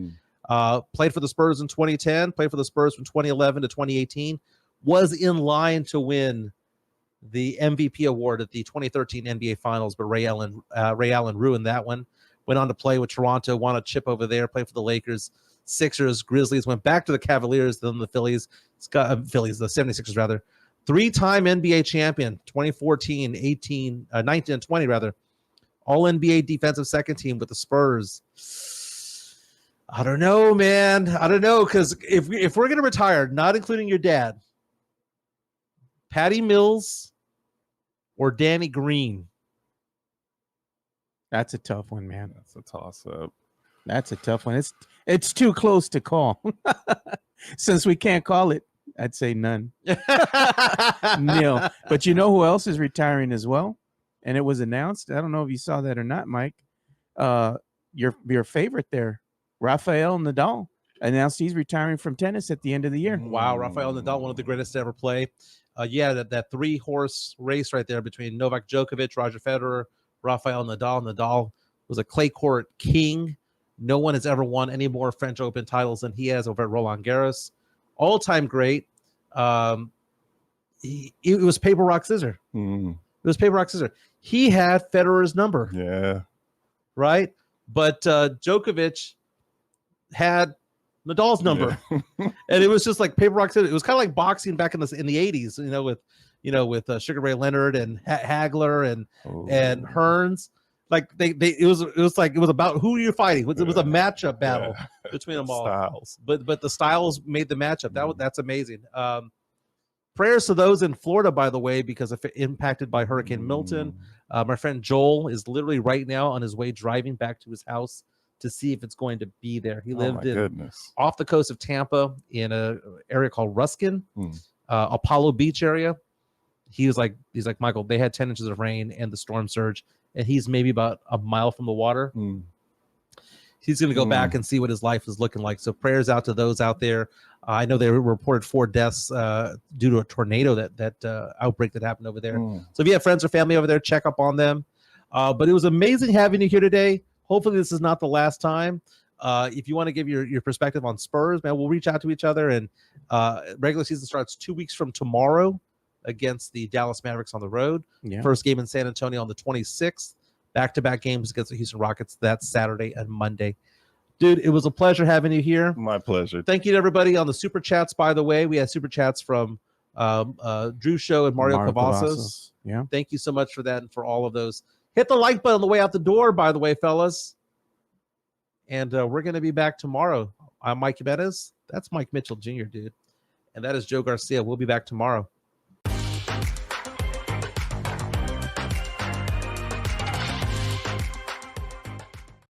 Speaker 2: Played for the Spurs in 2010, played for the Spurs from 2011 to 2018. Was in line to win the MVP award at the 2013 NBA Finals, but Ray Allen ruined that one. Went on to play with Toronto, won a chip over there, played for the Lakers, Sixers, Grizzlies, went back to the Cavaliers, then the Phillies, the 76ers rather. 3-time NBA champion, 2014, 18, 19, and 20 rather. All NBA defensive second team with the Spurs. I don't know, man. I don't know, because if we're going to retire, not including your dad, Patty Mills or Danny Green?
Speaker 3: That's a tough one, man.
Speaker 4: That's a toss-up.
Speaker 3: That's a tough one. It's too close to call. Since we can't call it, I'd say none. Nil. But you know who else is retiring as well? And it was announced. I don't know if you saw that or not, Mike. Your favorite there, Rafael Nadal, announced he's retiring from tennis at the end of the year.
Speaker 2: Wow, Rafael Nadal, one of the greatest to ever play. That 3-horse race right there between Novak Djokovic, Roger Federer, Rafael Nadal. Nadal was a clay court king. No one has ever won any more French Open titles than he has over at Roland Garros. All-time great. It was paper, rock, scissors. It was paper, rock, scissors. He had Federer's number.
Speaker 4: Yeah.
Speaker 2: Right? But Djokovic had Nadal's number. Yeah. And it was just like paper, rock, scissors. It was kind of like boxing back in the 80s, with Sugar Ray Leonard and Hagler and Hearns. Like it was about who you're fighting. It was a matchup battle between them all.
Speaker 4: Styles.
Speaker 2: But the styles made the matchup. That's amazing. Prayers to those in Florida, by the way, because if impacted by Hurricane Milton. My friend Joel is literally right now on his way driving back to his house to see if it's going to be there. He lived off the coast of Tampa in an area called Ruskin, Apollo Beach area. He's like, Michael, they had 10 inches of rain and the storm surge, and he's maybe about a mile from the water. He's going to go back and see what his life is looking like. So prayers out to those out there. I know they reported 4 deaths due to a tornado that outbreak that happened over there. So if you have friends or family over there, check up on them. But it was amazing having you here today. Hopefully this is not the last time. If you want to give your perspective on Spurs, man, we'll reach out to each other. And regular season starts 2 weeks from tomorrow against the Dallas Mavericks on the road. First game in San Antonio on the 26th. Back-to-back games against the Houston Rockets. That's Saturday and Monday. Dude, it was a pleasure having you here.
Speaker 4: My pleasure.
Speaker 2: Thank you to everybody on the Super Chats, by the way. We had Super Chats from Drew Show and Mario Cavazos.
Speaker 3: Yeah.
Speaker 2: Thank you so much for that and for all of those. Hit the like button on the way out the door, by the way, fellas. And we're going to be back tomorrow. I'm Mike Jimenez. That's Mike Mitchell Jr., dude. And that is Joe Garcia. We'll be back tomorrow.